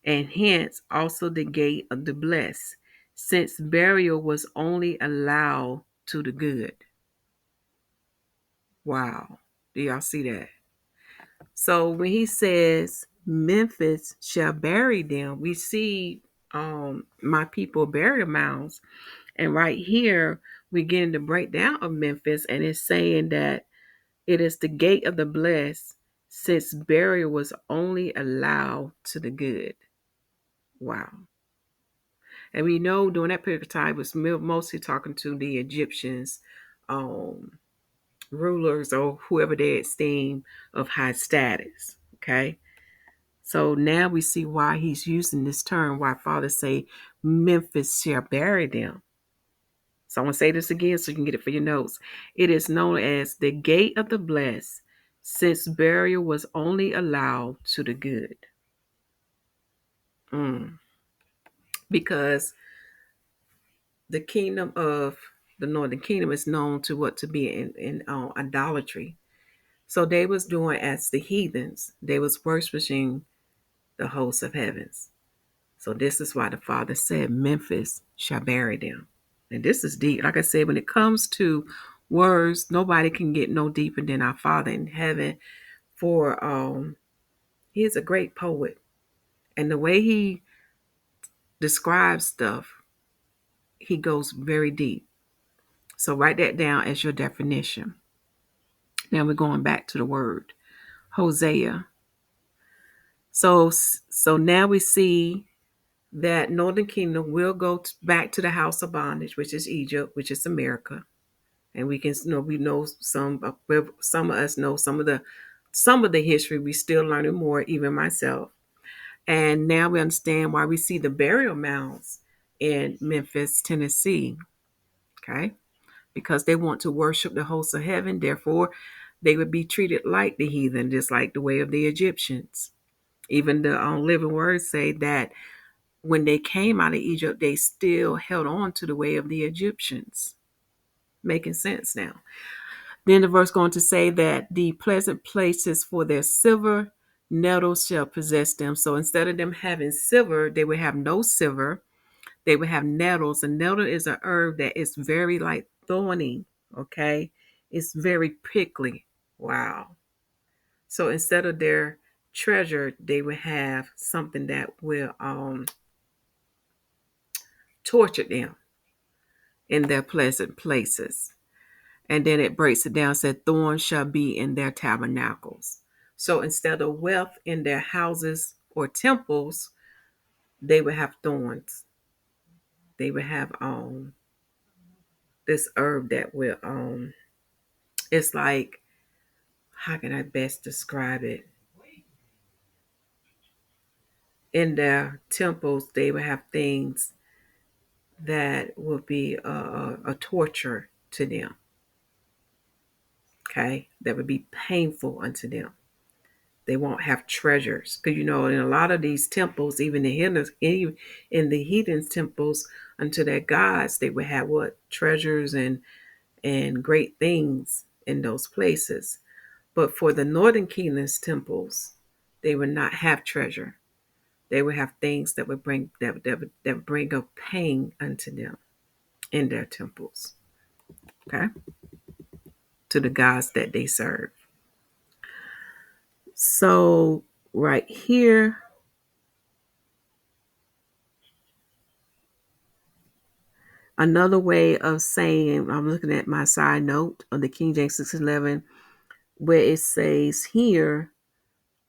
and hence also the gate of the blessed, since burial was only allowed to the good. Wow. Do y'all see that? So when he says Memphis shall bury them, we see my people burial mounds. And right here, we're getting the breakdown of Memphis, and it's saying that it is the gate of the blessed, since burial was only allowed to the good. Wow. And we know during that period of time was mostly talking to the Egyptians, um, rulers or whoever they esteem of high status. Okay. So now we see why he's using this term, why Father say Memphis shall bury them. So I'm going to say this again so you can get it for your notes. It is known as the gate of the blessed, since burial was only allowed to the good. Because the kingdom of the northern kingdom is known to what to be in idolatry. So they was doing as the heathens. They was worshiping the hosts of heavens. So this is why the Father said, Memphis shall bury them. And this is deep. Like I said, when it comes to words, nobody can get no deeper than our Father in heaven. For he is a great poet. And the way he describes stuff, he goes very deep. So write that down as your definition. Now we're going back to the word Hosea. So now we see that Northern Kingdom will go back to the house of bondage, which is Egypt, which is America, and we can we know some of us know some of the history. We still learning more, even myself. And now we understand why we see the burial mounds in Memphis, Tennessee. Okay, because they want to worship the hosts of heaven, therefore they would be treated like the heathen, just like the way of the Egyptians. Even the living words say that when they came out of Egypt, they still held on to the way of the Egyptians. Making sense now. Then the verse going to say that the pleasant places for their silver nettles shall possess them. So instead of them having silver, they would have no silver. They would have nettles. A nettle is a herb that is very like thorny. Okay. It's very prickly. Wow. So instead of their treasure, they would have something that will torture them in their pleasant places. And then it breaks it down, said, thorns shall be in their tabernacles. So instead of wealth in their houses or temples, they would have thorns. They would have this herb that will it's like, how can I best describe it? In their temples, they would have things that would be a torture to them. Okay, that would be painful unto them. They won't have treasures because in a lot of these temples, even in the heathen temples unto their gods, they would have what treasures and great things in those places. But for the northern kingdom's temples, they would not have treasure. They would have things that would bring that bring a pain unto them in their temples. Okay, to the gods that they serve. So right here, another way of saying, I'm looking at my side note of the King James 611, where it says here,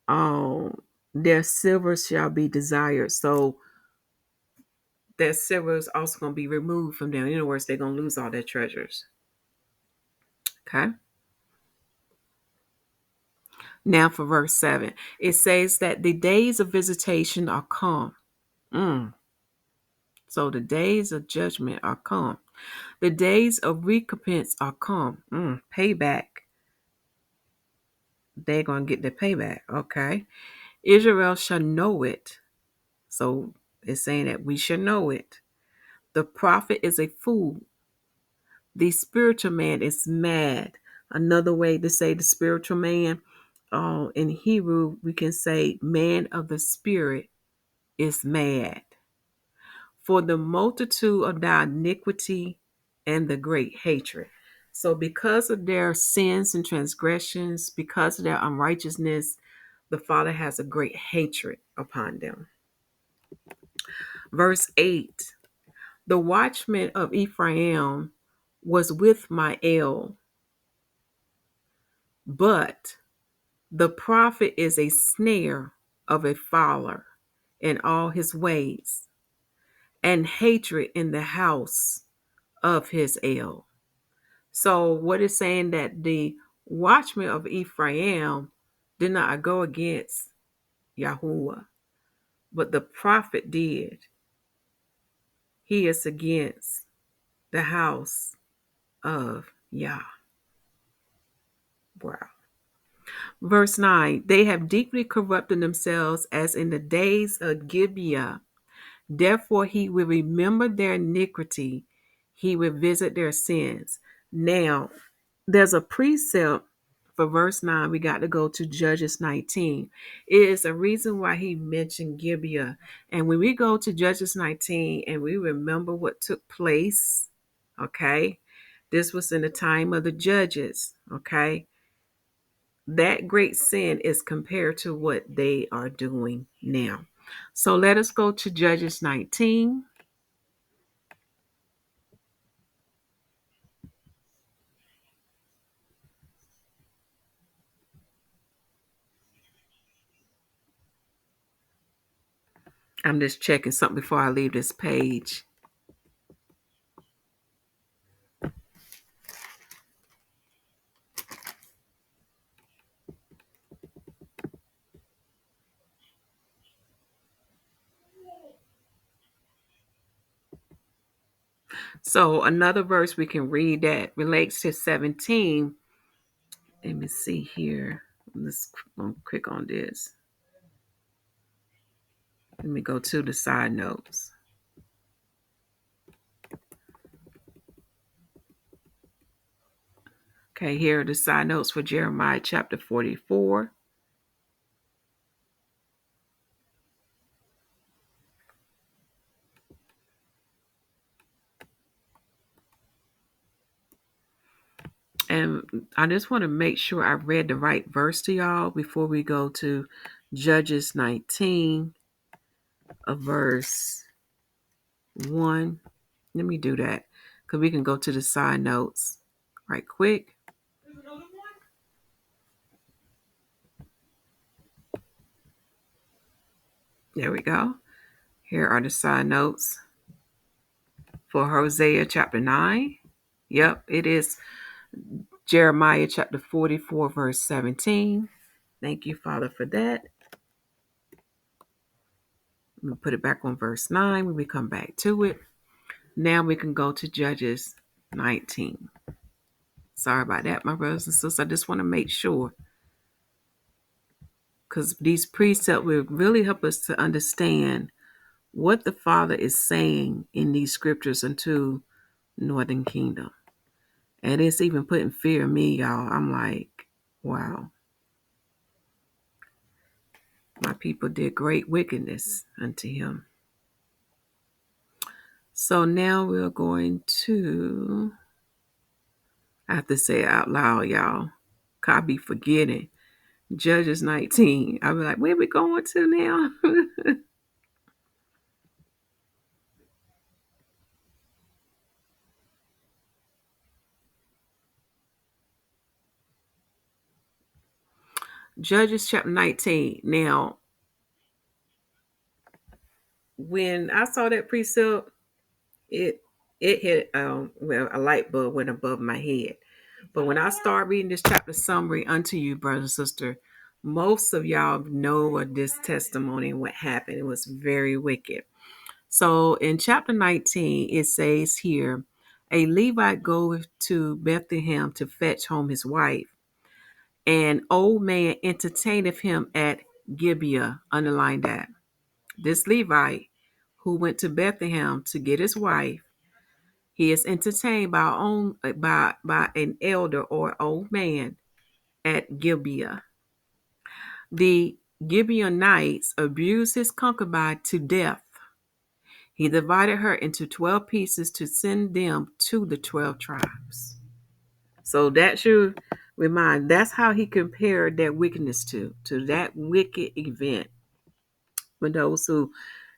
their silver shall be desired. So their silver is also going to be removed from them. In other words, they're going to lose all their treasures. Okay. Now for verse 7, it says that the days of visitation are come. So the days of judgment are come. The days of recompense are come. Payback. They're going to get the payback. Okay. Israel shall know it. So it's saying that we should know it. The prophet is a fool. The spiritual man is mad. Another way to say the spiritual man, in Hebrew, we can say man of the spirit is mad. For the multitude of thy iniquity and the great hatred. So because of their sins and transgressions, because of their unrighteousness, the Father has a great hatred upon them. Verse 8, the watchman of Ephraim was with my El, but the prophet is a snare of a fowler in all his ways, and hatred in the house of his El. So what is saying that the watchman of Ephraim did not go against Yahuwah, but the prophet did. He is against the house of Yah. Wow. Verse 9, they have deeply corrupted themselves as in the days of Gibeah. Therefore he will remember their iniquity. He will visit their sins. Now, there's a precept for verse 9. We got to go to Judges 19. It is a reason why he mentioned Gibeah. And when we go to Judges 19 and we remember what took place, okay, this was in the time of the judges, okay, that great sin is compared to what they are doing now. So let us go to Judges 19. I'm just checking something before I leave this page. So another verse we can read that relates to 17. Let me see here. Let's click on this. Let me go to the side notes. Okay, here are the side notes for Jeremiah chapter 44. And I just want to make sure I read the right verse to y'all before we go to Judges 19, verse 1. Let me do that because we can go to the side notes right quick. There we go. Here are the side notes for Hosea chapter 9. Yep, it is Jeremiah chapter 44, verse 17. Thank you, Father, for that. I'm going to put it back on verse 9 when we come back to it. Now we can go to Judges 19. Sorry about that, my brothers and sisters. I just want to make sure, because these precepts will really help us to understand what the Father is saying in these scriptures unto Northern Kingdom. And it's even putting fear in me, y'all. I'm like, wow. My people did great wickedness unto him. So now we're going to, I have to say it out loud, y'all. I be forgetting. Judges 19. I'll be like, where we going to now? Judges chapter 19. Now, when I saw that precept, it hit well, a light bulb went above my head. But when I start reading this chapter summary unto you, brother and sister, most of y'all know of this testimony and what happened. It was very wicked. So in chapter 19, it says here, a Levite goeth to Bethlehem to fetch home his wife. An old man entertaineth him at Gibeah. Underline that. This Levite who went to Bethlehem to get his wife, he is entertained by an elder or old man at Gibeah. The Gibeonites abused his concubine to death. He divided her into 12 pieces to send them to the 12 tribes. So that should remind, that's how he compared that wickedness to that wicked event. For those who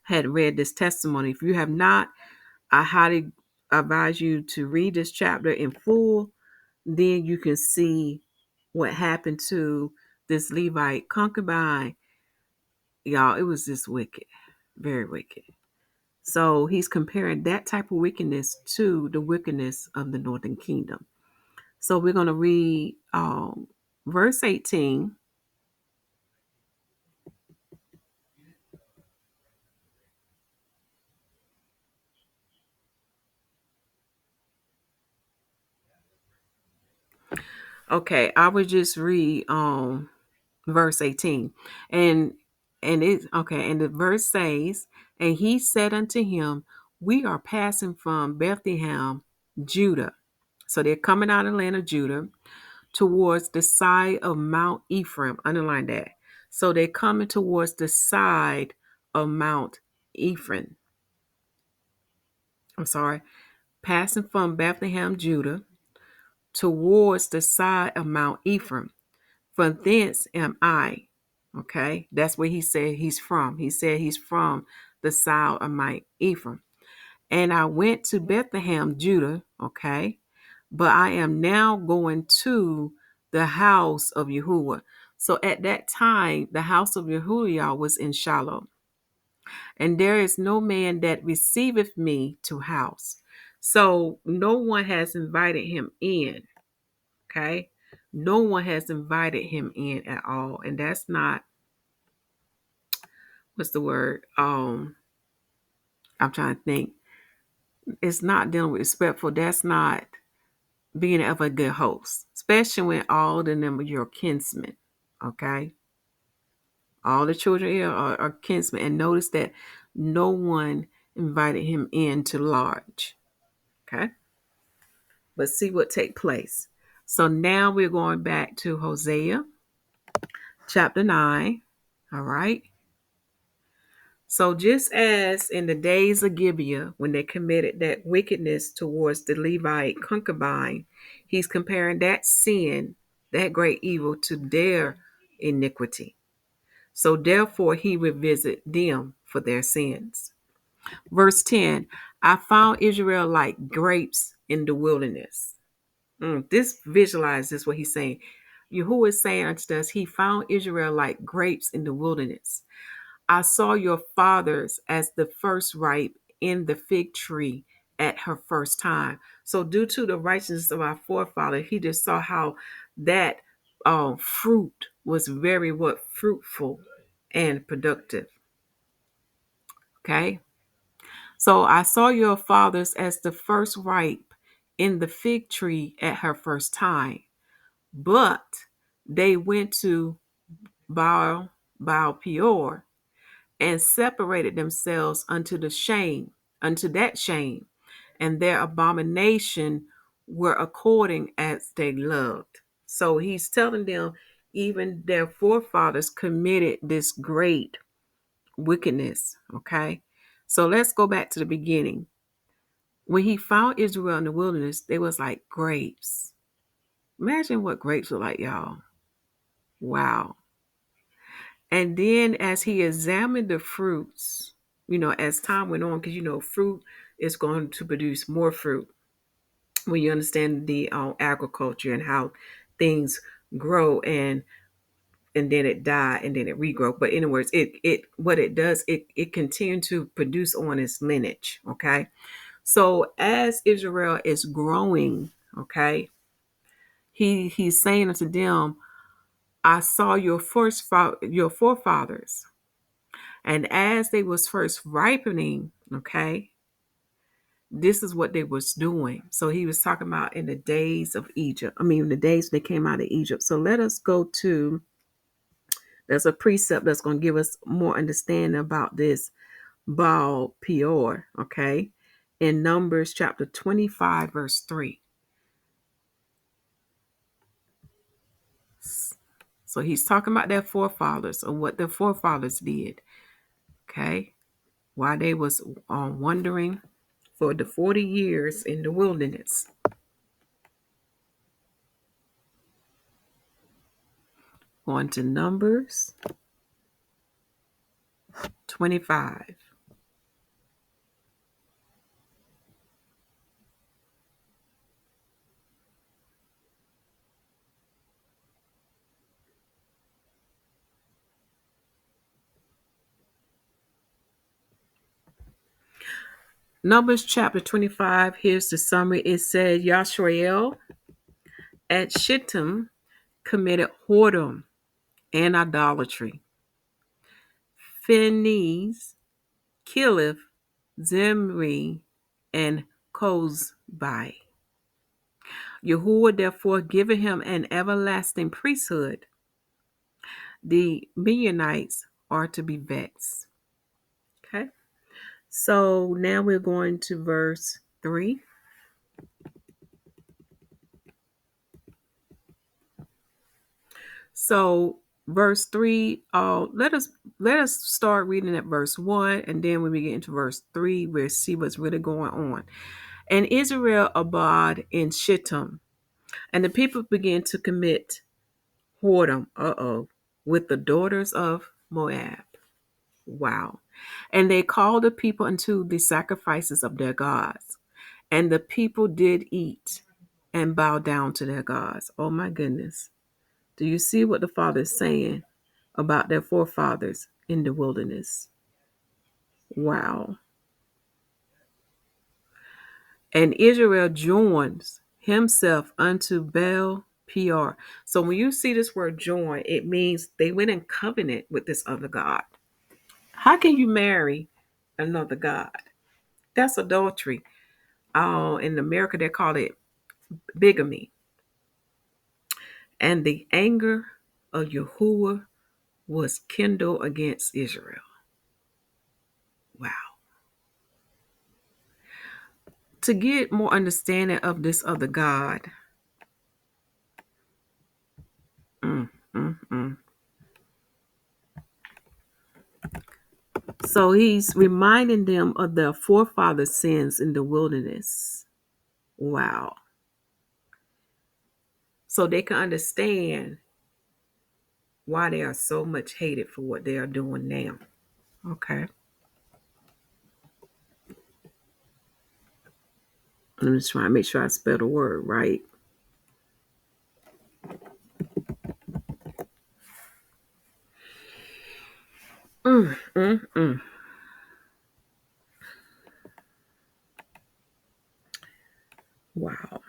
had read this testimony, if you have not, I highly advise you to read this chapter in full. Then you can see what happened to this Levite concubine. Y'all, it was just wicked, very wicked. So he's comparing that type of wickedness to the wickedness of the Northern Kingdom. So we're going to read verse 18. Okay, I would just read verse 18. And it's okay, and the verse says, and he said unto him, we are passing from Bethlehem, Judah. So they're coming out of the land of Judah towards the side of Mount Ephraim. Underline that. So they're coming towards the side of Mount Ephraim. I'm sorry. Passing from Bethlehem, Judah, towards the side of Mount Ephraim. From thence am I. Okay. That's where he said he's from. He said he's from the side of Mount Ephraim. And I went to Bethlehem, Judah. Okay. But I am now going to the house of Yahuwah. So at that time, the house of Yahuwah was in Shiloh. And there is no man that receiveth me to house. So no one has invited him in. Okay. No one has invited him in at all. And that's not, what's the word? I'm trying to think. It's not dealing with respectful. That's not being of a good host, especially when all of them are your kinsmen. Okay. All the children here are kinsmen. And notice that no one invited him in to lodge. Okay. But see what take place. So now we're going back to Hosea chapter 9. All right. So just as in the days of Gibeah, when they committed that wickedness towards the Levite concubine, he's comparing that sin, that great evil, to their iniquity. So therefore he will visit them for their sins. Verse 10, I found Israel like grapes in the wilderness. This visualizes what he's saying. Yahuwah is saying unto us, he found Israel like grapes in the wilderness. I saw your fathers as the first ripe in the fig tree at her first time. So due to the righteousness of our forefather, he just saw how that fruit was very fruitful and productive. Okay. So I saw your fathers as the first ripe in the fig tree at her first time. But they went to Baal Peor and separated themselves unto that shame, and their abomination were according as they loved. So he's telling them even their forefathers committed this great wickedness. Okay. So let's go back to the beginning. When he found Israel in the wilderness, they was like grapes. Imagine what grapes were like, y'all. Wow. And then as he examined the fruits, as time went on, because fruit is going to produce more fruit when you understand the agriculture and how things grow and then it die and then it regrow. But in other words, it what it does, it continues to produce on its lineage. Okay. So as Israel is growing, okay, he's saying unto them, I saw your forefathers. And as they was first ripening, okay, this is what they was doing. So he was talking about in the days of Egypt. The days they came out of Egypt. So let us go to, there's a precept that's going to give us more understanding about this Baal Peor, okay, in Numbers chapter 25, verse 3. So he's talking about their forefathers and what their forefathers did, okay, while they was wandering for the 40 years in the wilderness. Going to Numbers 25. Numbers chapter 25, here's the summary. It said, Yashrael at Shittim committed whoredom and idolatry. Phinehas killeth Zimri and Kozbi. Yahuwah therefore giveth him an everlasting priesthood. The Midianites are to be vexed. Okay. So now we're going to verse 3. So verse 3, let us start reading at verse 1, and then when we get into verse 3, we'll see what's really going on. And Israel abode in Shittim, and the people began to commit whoredom, with the daughters of Moab. Wow. And they called the people unto the sacrifices of their gods. And the people did eat and bow down to their gods. Oh my goodness. Do you see what the Father is saying about their forefathers in the wilderness? Wow. And Israel joins himself unto Baal Peor. So when you see this word join, it means they went in covenant with this other God. How can you marry another God? That's adultery. In America, they call it bigamy. And the anger of Yahuwah was kindled against Israel. Wow. To get more understanding of this other God, So he's reminding them of their forefathers' sins in the wilderness. Wow. So they can understand why they are so much hated for what they are doing now. Okay. I'm just trying to make sure I spell the word right. Mm, mm, mm. Wow.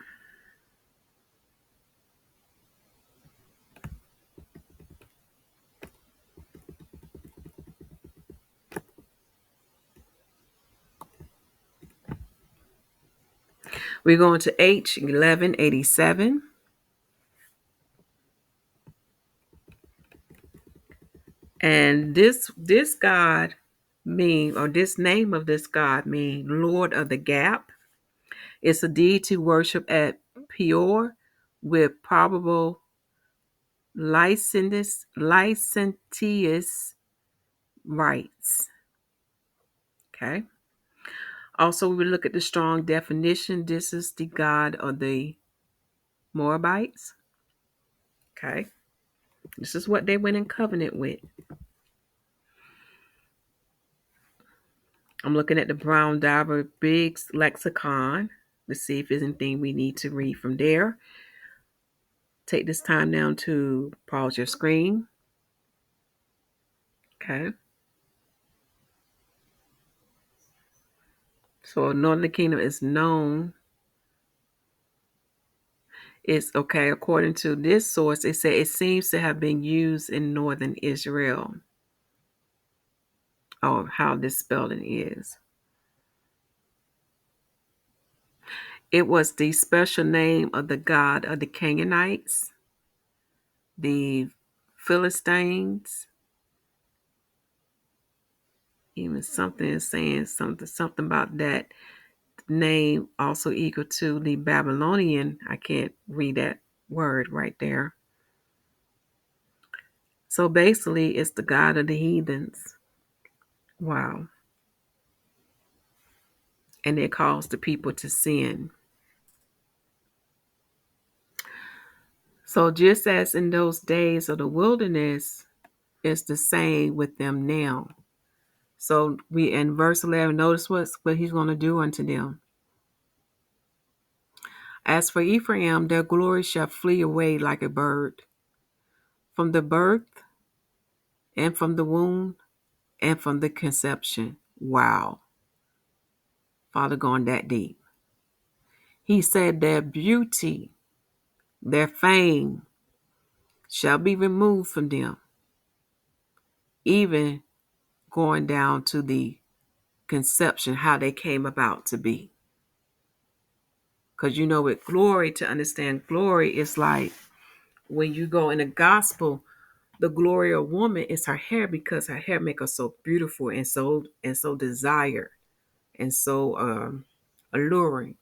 We're going to H1187. And this God mean, or this name of this God mean Lord of the Gap. It's a deity worship at Peor with probable licentious rights. Okay. Also, we look at the strong definition. This is the God of the Moabites. Okay. This is what they went in covenant with. I'm looking at the Brown Diver Biggs lexicon to see if there's anything we need to read from there. Take this time now to pause your screen. Okay. So Northern Kingdom is known. It's okay. According to this source, it said it seems to have been used in northern Israel. Or how this spelling is. It was the special name of the god of the Canaanites, the Philistines. Even something is saying something about that name also equal to the Babylonian. I can't read that word right there. So basically, it's the god of the heathens. Wow. And it caused the people to sin. So just as in those days of the wilderness, it's the same with them now. So we in verse 11, notice what he's going to do unto them. As for Ephraim, their glory shall flee away like a bird. From the birth and from the womb and from the conception. Wow. Father going that deep. He said their beauty, their fame shall be removed from them, even going down to the conception, how they came about to be. Because you know, with glory, to understand glory, it's like when you go in the gospel, the glory of woman is her hair, because her hair make her so beautiful and so desired and so alluring.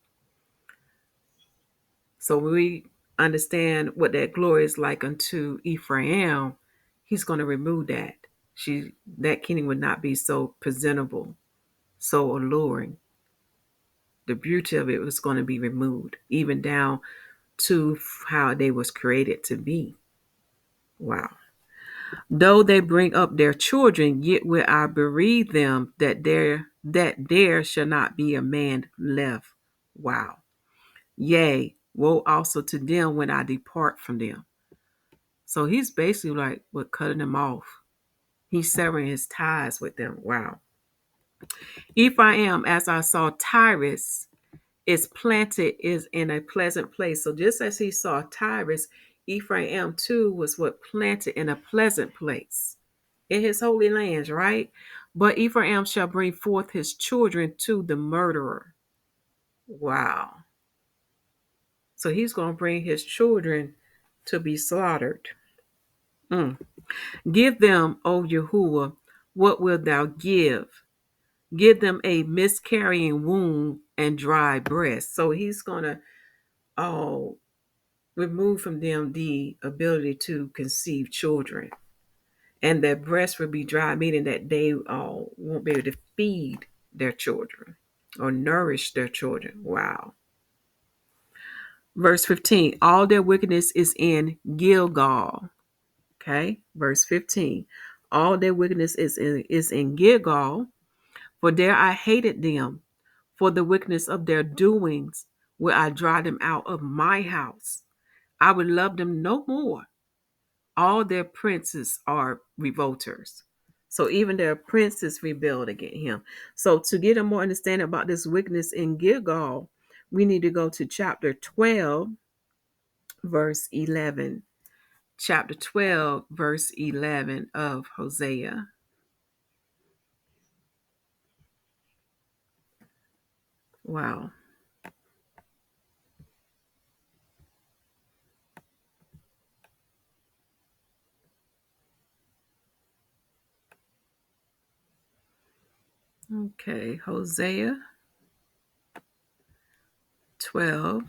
So when we understand what that glory is like unto Ephraim, he's going to remove that. That kingdom would not be so presentable, so alluring. The beauty of it was going to be removed, even down to how they was created to be. Wow. Though they bring up their children, yet will I bereave them, that there shall not be a man left. Wow. Yea, woe also to them when I depart from them. So he's basically like, we're cutting them off. He's severing his ties with them. Wow. Ephraim, as I saw Tyrus, is in a pleasant place. So just as he saw Tyrus, Ephraim too was what planted in a pleasant place in his holy lands, right? But Ephraim shall bring forth his children to the murderer. Wow. So he's going to bring his children to be slaughtered. Mm. Give them, O Yahuwah, what wilt thou give? Give them a miscarrying womb and dry breast. So he's going to remove from them the ability to conceive children. and their breasts will be dry, meaning that they won't be able to feed their children or nourish their children. Wow. Verse 15, all their wickedness is in Gilgal. Okay. Verse 15, all their wickedness is in Gilgal, for there I hated them. For the wickedness of their doings will I drive them out of my house. I would love them no more. All their princes are revolters. So even their princes rebelled against him. So to get a more understanding about this wickedness in Gilgal, we need to go to chapter 12, verse 11. Chapter 12, verse 11 of Hosea. Wow. Okay, Hosea 12.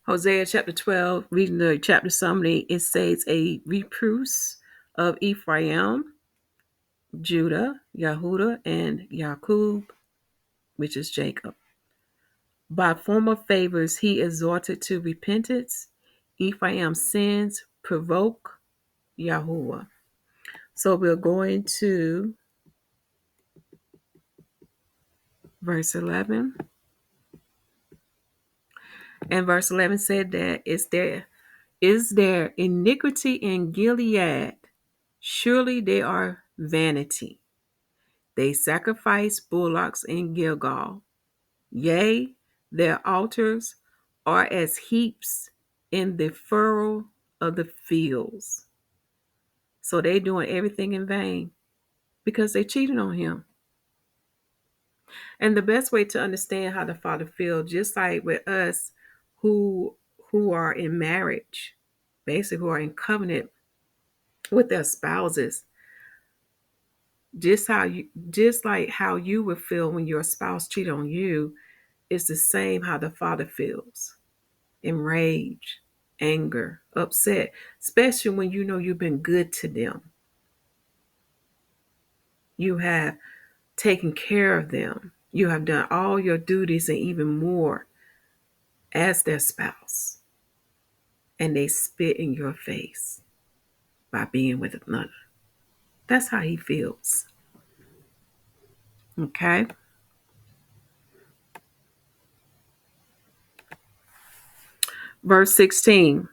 Hosea chapter 12, reading the chapter summary, it says a reproofs of Ephraim, Judah, Yahuda, and Yaqub, which is Jacob. By former favors he exhorted to repentance. Ephraim's sins provoke Yahuwah. So we're going to verse 11. And verse 11 said that is there iniquity in Gilead? Surely they are vanity. They sacrifice bullocks in Gilgal. Yea, their altars are as heaps in the furrow of the fields. So they doing everything in vain because they cheated on him. And the best way to understand how the Father feels, just like with us who are in marriage, basically who are in covenant with their spouses, just like how you would feel when your spouse cheat on you, is the same how the Father feels. Enraged, anger, upset, especially when you know you've been good to them. You have taken care of them. You have done all your duties and even more as their spouse. And they spit in your face by being with another. That's how he feels. Okay? Verse 16.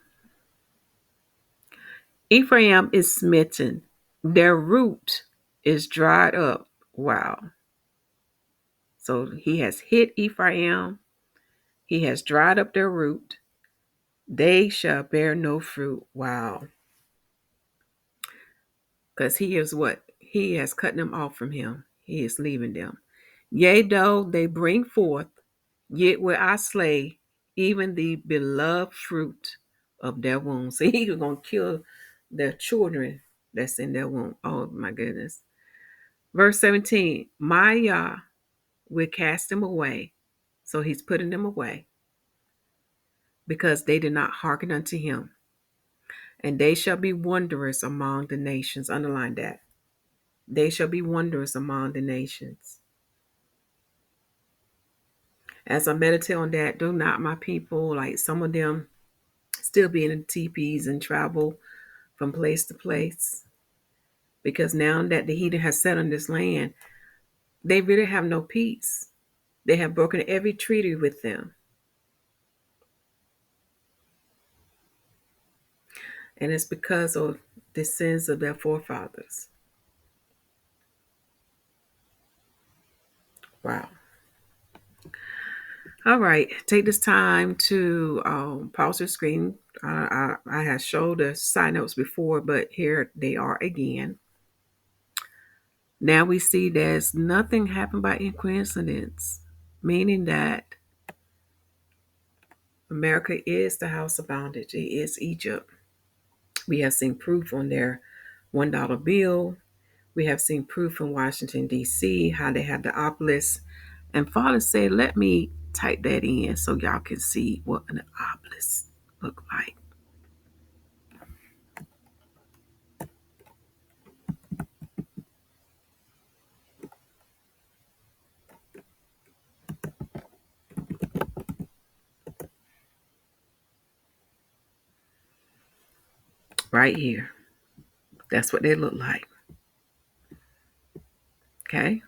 Ephraim is smitten. Their root is dried up. Wow. So he has hit Ephraim. He has dried up their root. They shall bear no fruit. Wow. Because he is what? He has cut them off from him. He is leaving them. Yea, though they bring forth, yet will I slay even the beloved fruit of their womb. So he's going to kill their children that's in their womb. Oh, my goodness. Verse 17, my Yah will cast them away. So he's putting them away because they did not hearken unto him. And they shall be wanderers among the nations. Underline that. They shall be wanderers among the nations. As I meditate on that, do not my people, like some of them, still be in the teepees and travel from place to place. Because now that the heathen has set on this land, they really have no peace. They have broken every treaty with them. And it's because of the sins of their forefathers. Wow. All right. Take this time to pause your screen. I have showed the side notes before, but here they are again. Now we see there's nothing happened by coincidence, meaning that America is the house of bondage. It is Egypt. We have seen proof on their $1 bill. We have seen proof in Washington, D.C., how they have the obelisk. And Father said, let me type that in so y'all can see what an obelisk look like. Right here. That's what they look like. Okay.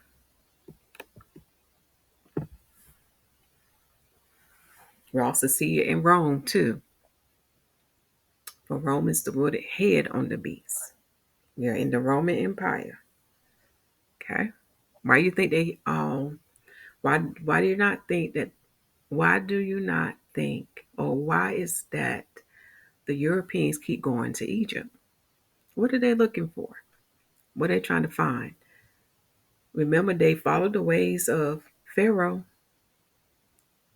We also see it in Rome too. For Rome is the wooded head on the beast. We are in the Roman Empire. Okay. Why do you think they why do you not think that why do you not think or why is that the Europeans keep going to Egypt? What are they looking for? What are they trying to find? Remember, they followed the ways of Pharaoh.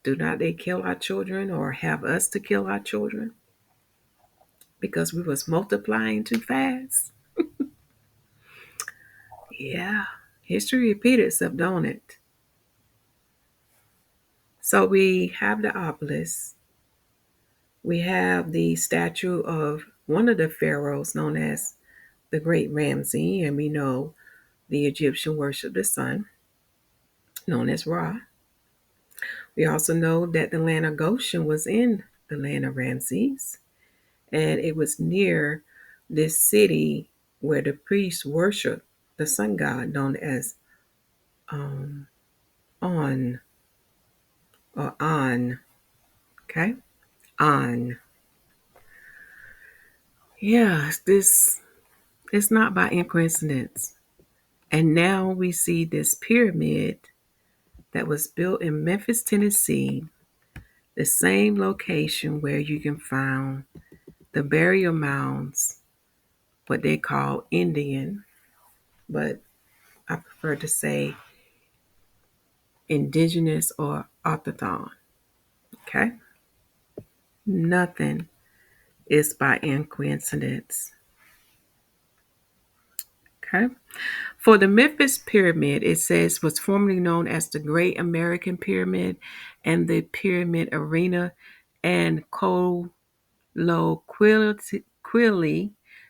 Do not they kill our children or have us to kill our children because we was multiplying too fast? Yeah, history repeats itself, don't it? So we have the obelisk. We have the statue of one of the pharaohs known as the great Ramses, and we know the Egyptian worship the sun, known as Ra. We also know that the land of Goshen was in the land of Ramses, and it was near this city where the priests worshiped the sun god known as um, On or An. Okay, An. Yeah, this is not by coincidence. And now we see this pyramid that was built in Memphis, Tennessee, the same location where you can find the burial mounds, what they call Indian, but I prefer to say indigenous or autochthon. Okay? Nothing is by coincidence. Okay? For the Memphis Pyramid, it says was formerly known as the Great American Pyramid and the Pyramid Arena and colloquially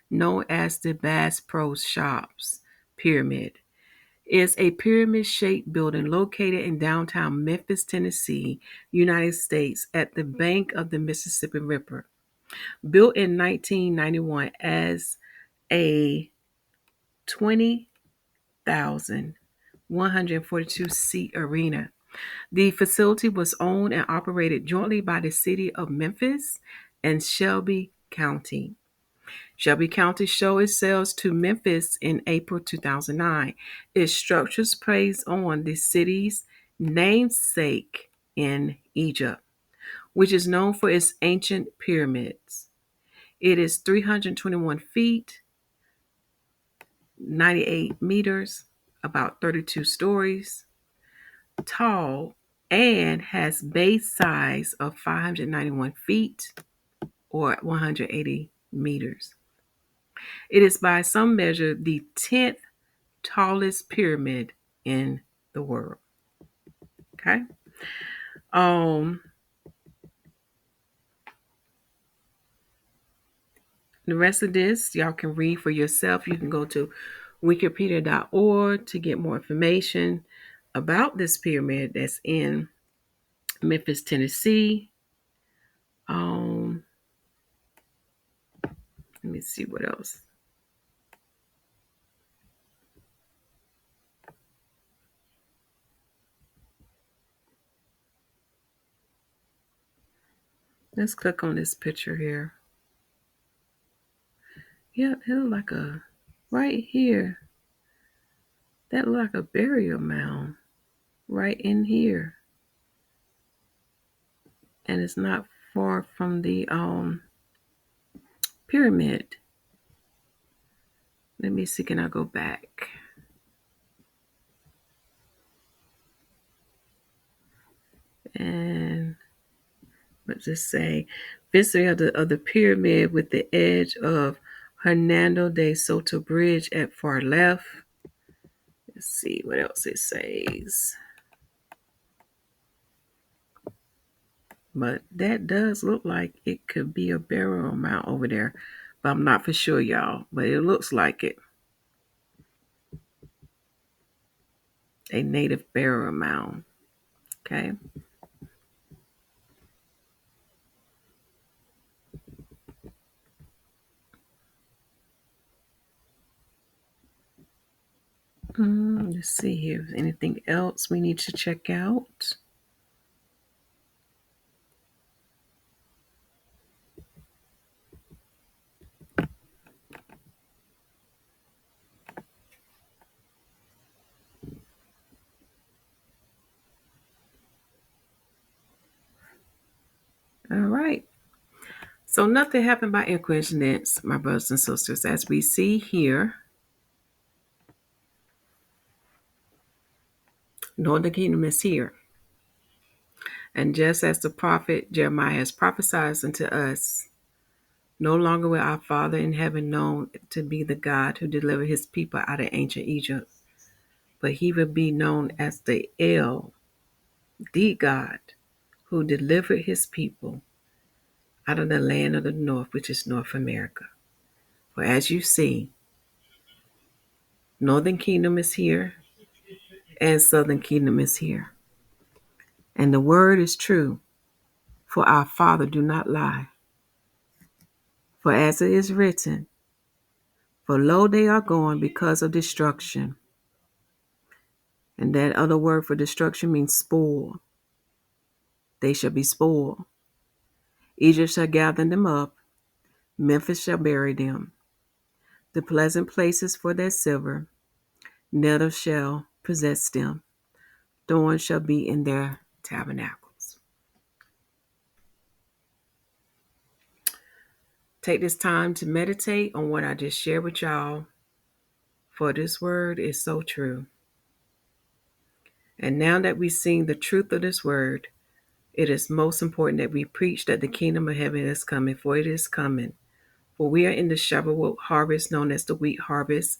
known as the Bass Pro Shops Pyramid. Is a pyramid-shaped building located in downtown Memphis, Tennessee, United States, at the bank of the Mississippi River. Built in 1991 as a 20,142-seat arena. The facility was owned and operated jointly by the city of Memphis and Shelby County. Shelby County showed its sales to Memphis in April 2009. Its structures plays on the city's namesake in Egypt, which is known for its ancient pyramids. It is 321 feet, 98 meters, about 32 stories tall, and has base size of 591 feet or 180 meters. It is by some measure the 10th tallest pyramid in the world. Okay. Um, the rest of this y'all can read for yourself. You can go to wikipedia.org to get more information about this pyramid that's in Memphis, Tennessee. Um, let me see what else. Let's click on this picture here. Yep, it look like a right here. That look like a burial mound right in here. And it's not far from the pyramid. Let me see, can I go back? And let's just say visitor of the pyramid with the edge of Hernando de Soto Bridge at far left. Let's see what else it says. But that does look like it could be a burial mound over there. But I'm not for sure, y'all. But it looks like it. A native burial mound. Okay. Let's see here. Anything else we need to check out? All right. So nothing happened by coincidence, my brothers and sisters. As we see here, Northern Kingdom is here. And just as the prophet Jeremiah has prophesied unto us, no longer will our Father in heaven known to be the God who delivered his people out of ancient Egypt, but he will be known as the God, who delivered his people out of the land of the north, which is North America. For as you see, Northern Kingdom is here and Southern Kingdom is here. And the word is true, for our Father do not lie. For as it is written, for lo, they are going because of destruction. And that other word for destruction means spoil. They shall be spoiled. Egypt shall gather them up. Memphis shall bury them. The pleasant places for their silver, nettles shall possess them. Thorns shall be in their tabernacles. Take this time to meditate on what I just shared with y'all, for this word is so true. And now that we've seen the truth of this word, it is most important that we preach that the kingdom of heaven is coming, for it is coming. For we are in the Shavuot harvest known as the wheat harvest,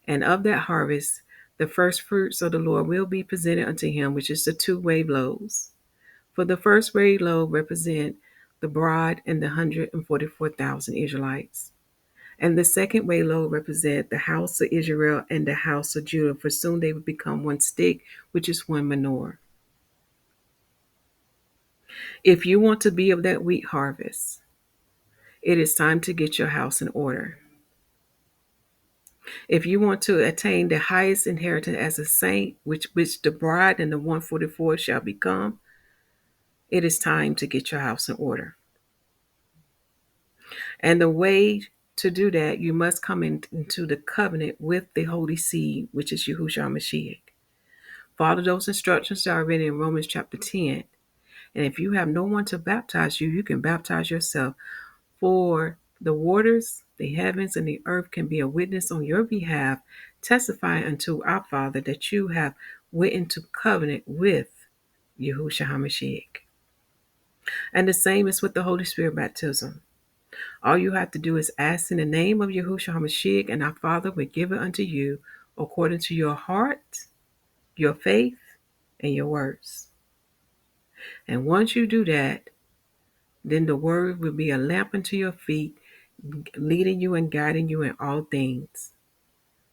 and of that harvest, the first fruits of the Lord will be presented unto him, which is the 2 wave loaves. For the first wave loaf represent the bride and the 144,000 Israelites. And the second wave loaf represent the house of Israel and the house of Judah, for soon they will become one stick, which is one menorah. If you want to be of that wheat harvest, it is time to get your house in order. If you want to attain the highest inheritance as a saint, which the bride and the 144 shall become, it is time to get your house in order. And the way to do that, you must come into the covenant with the Holy Seed, which is Yahusha Mashiach. Follow those instructions that are written in Romans chapter 10. And if you have no one to baptize you, you can baptize yourself. For the waters, the heavens, and the earth can be a witness on your behalf, testifying unto our Father that you have went into covenant with Yahusha HaMashiach. And the same is with the Holy Spirit baptism. All you have to do is ask in the name of Yahusha HaMashiach, and our Father will give it unto you according to your heart, your faith, and your words. And once you do that, then the word will be a lamp unto your feet, leading you and guiding you in all things.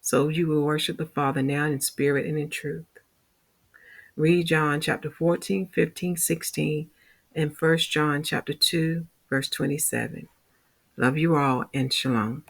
So you will worship the Father now in spirit and in truth. Read John chapter 14, 15, 16, and 1 John chapter 2, verse 27. Love you all, and shalom.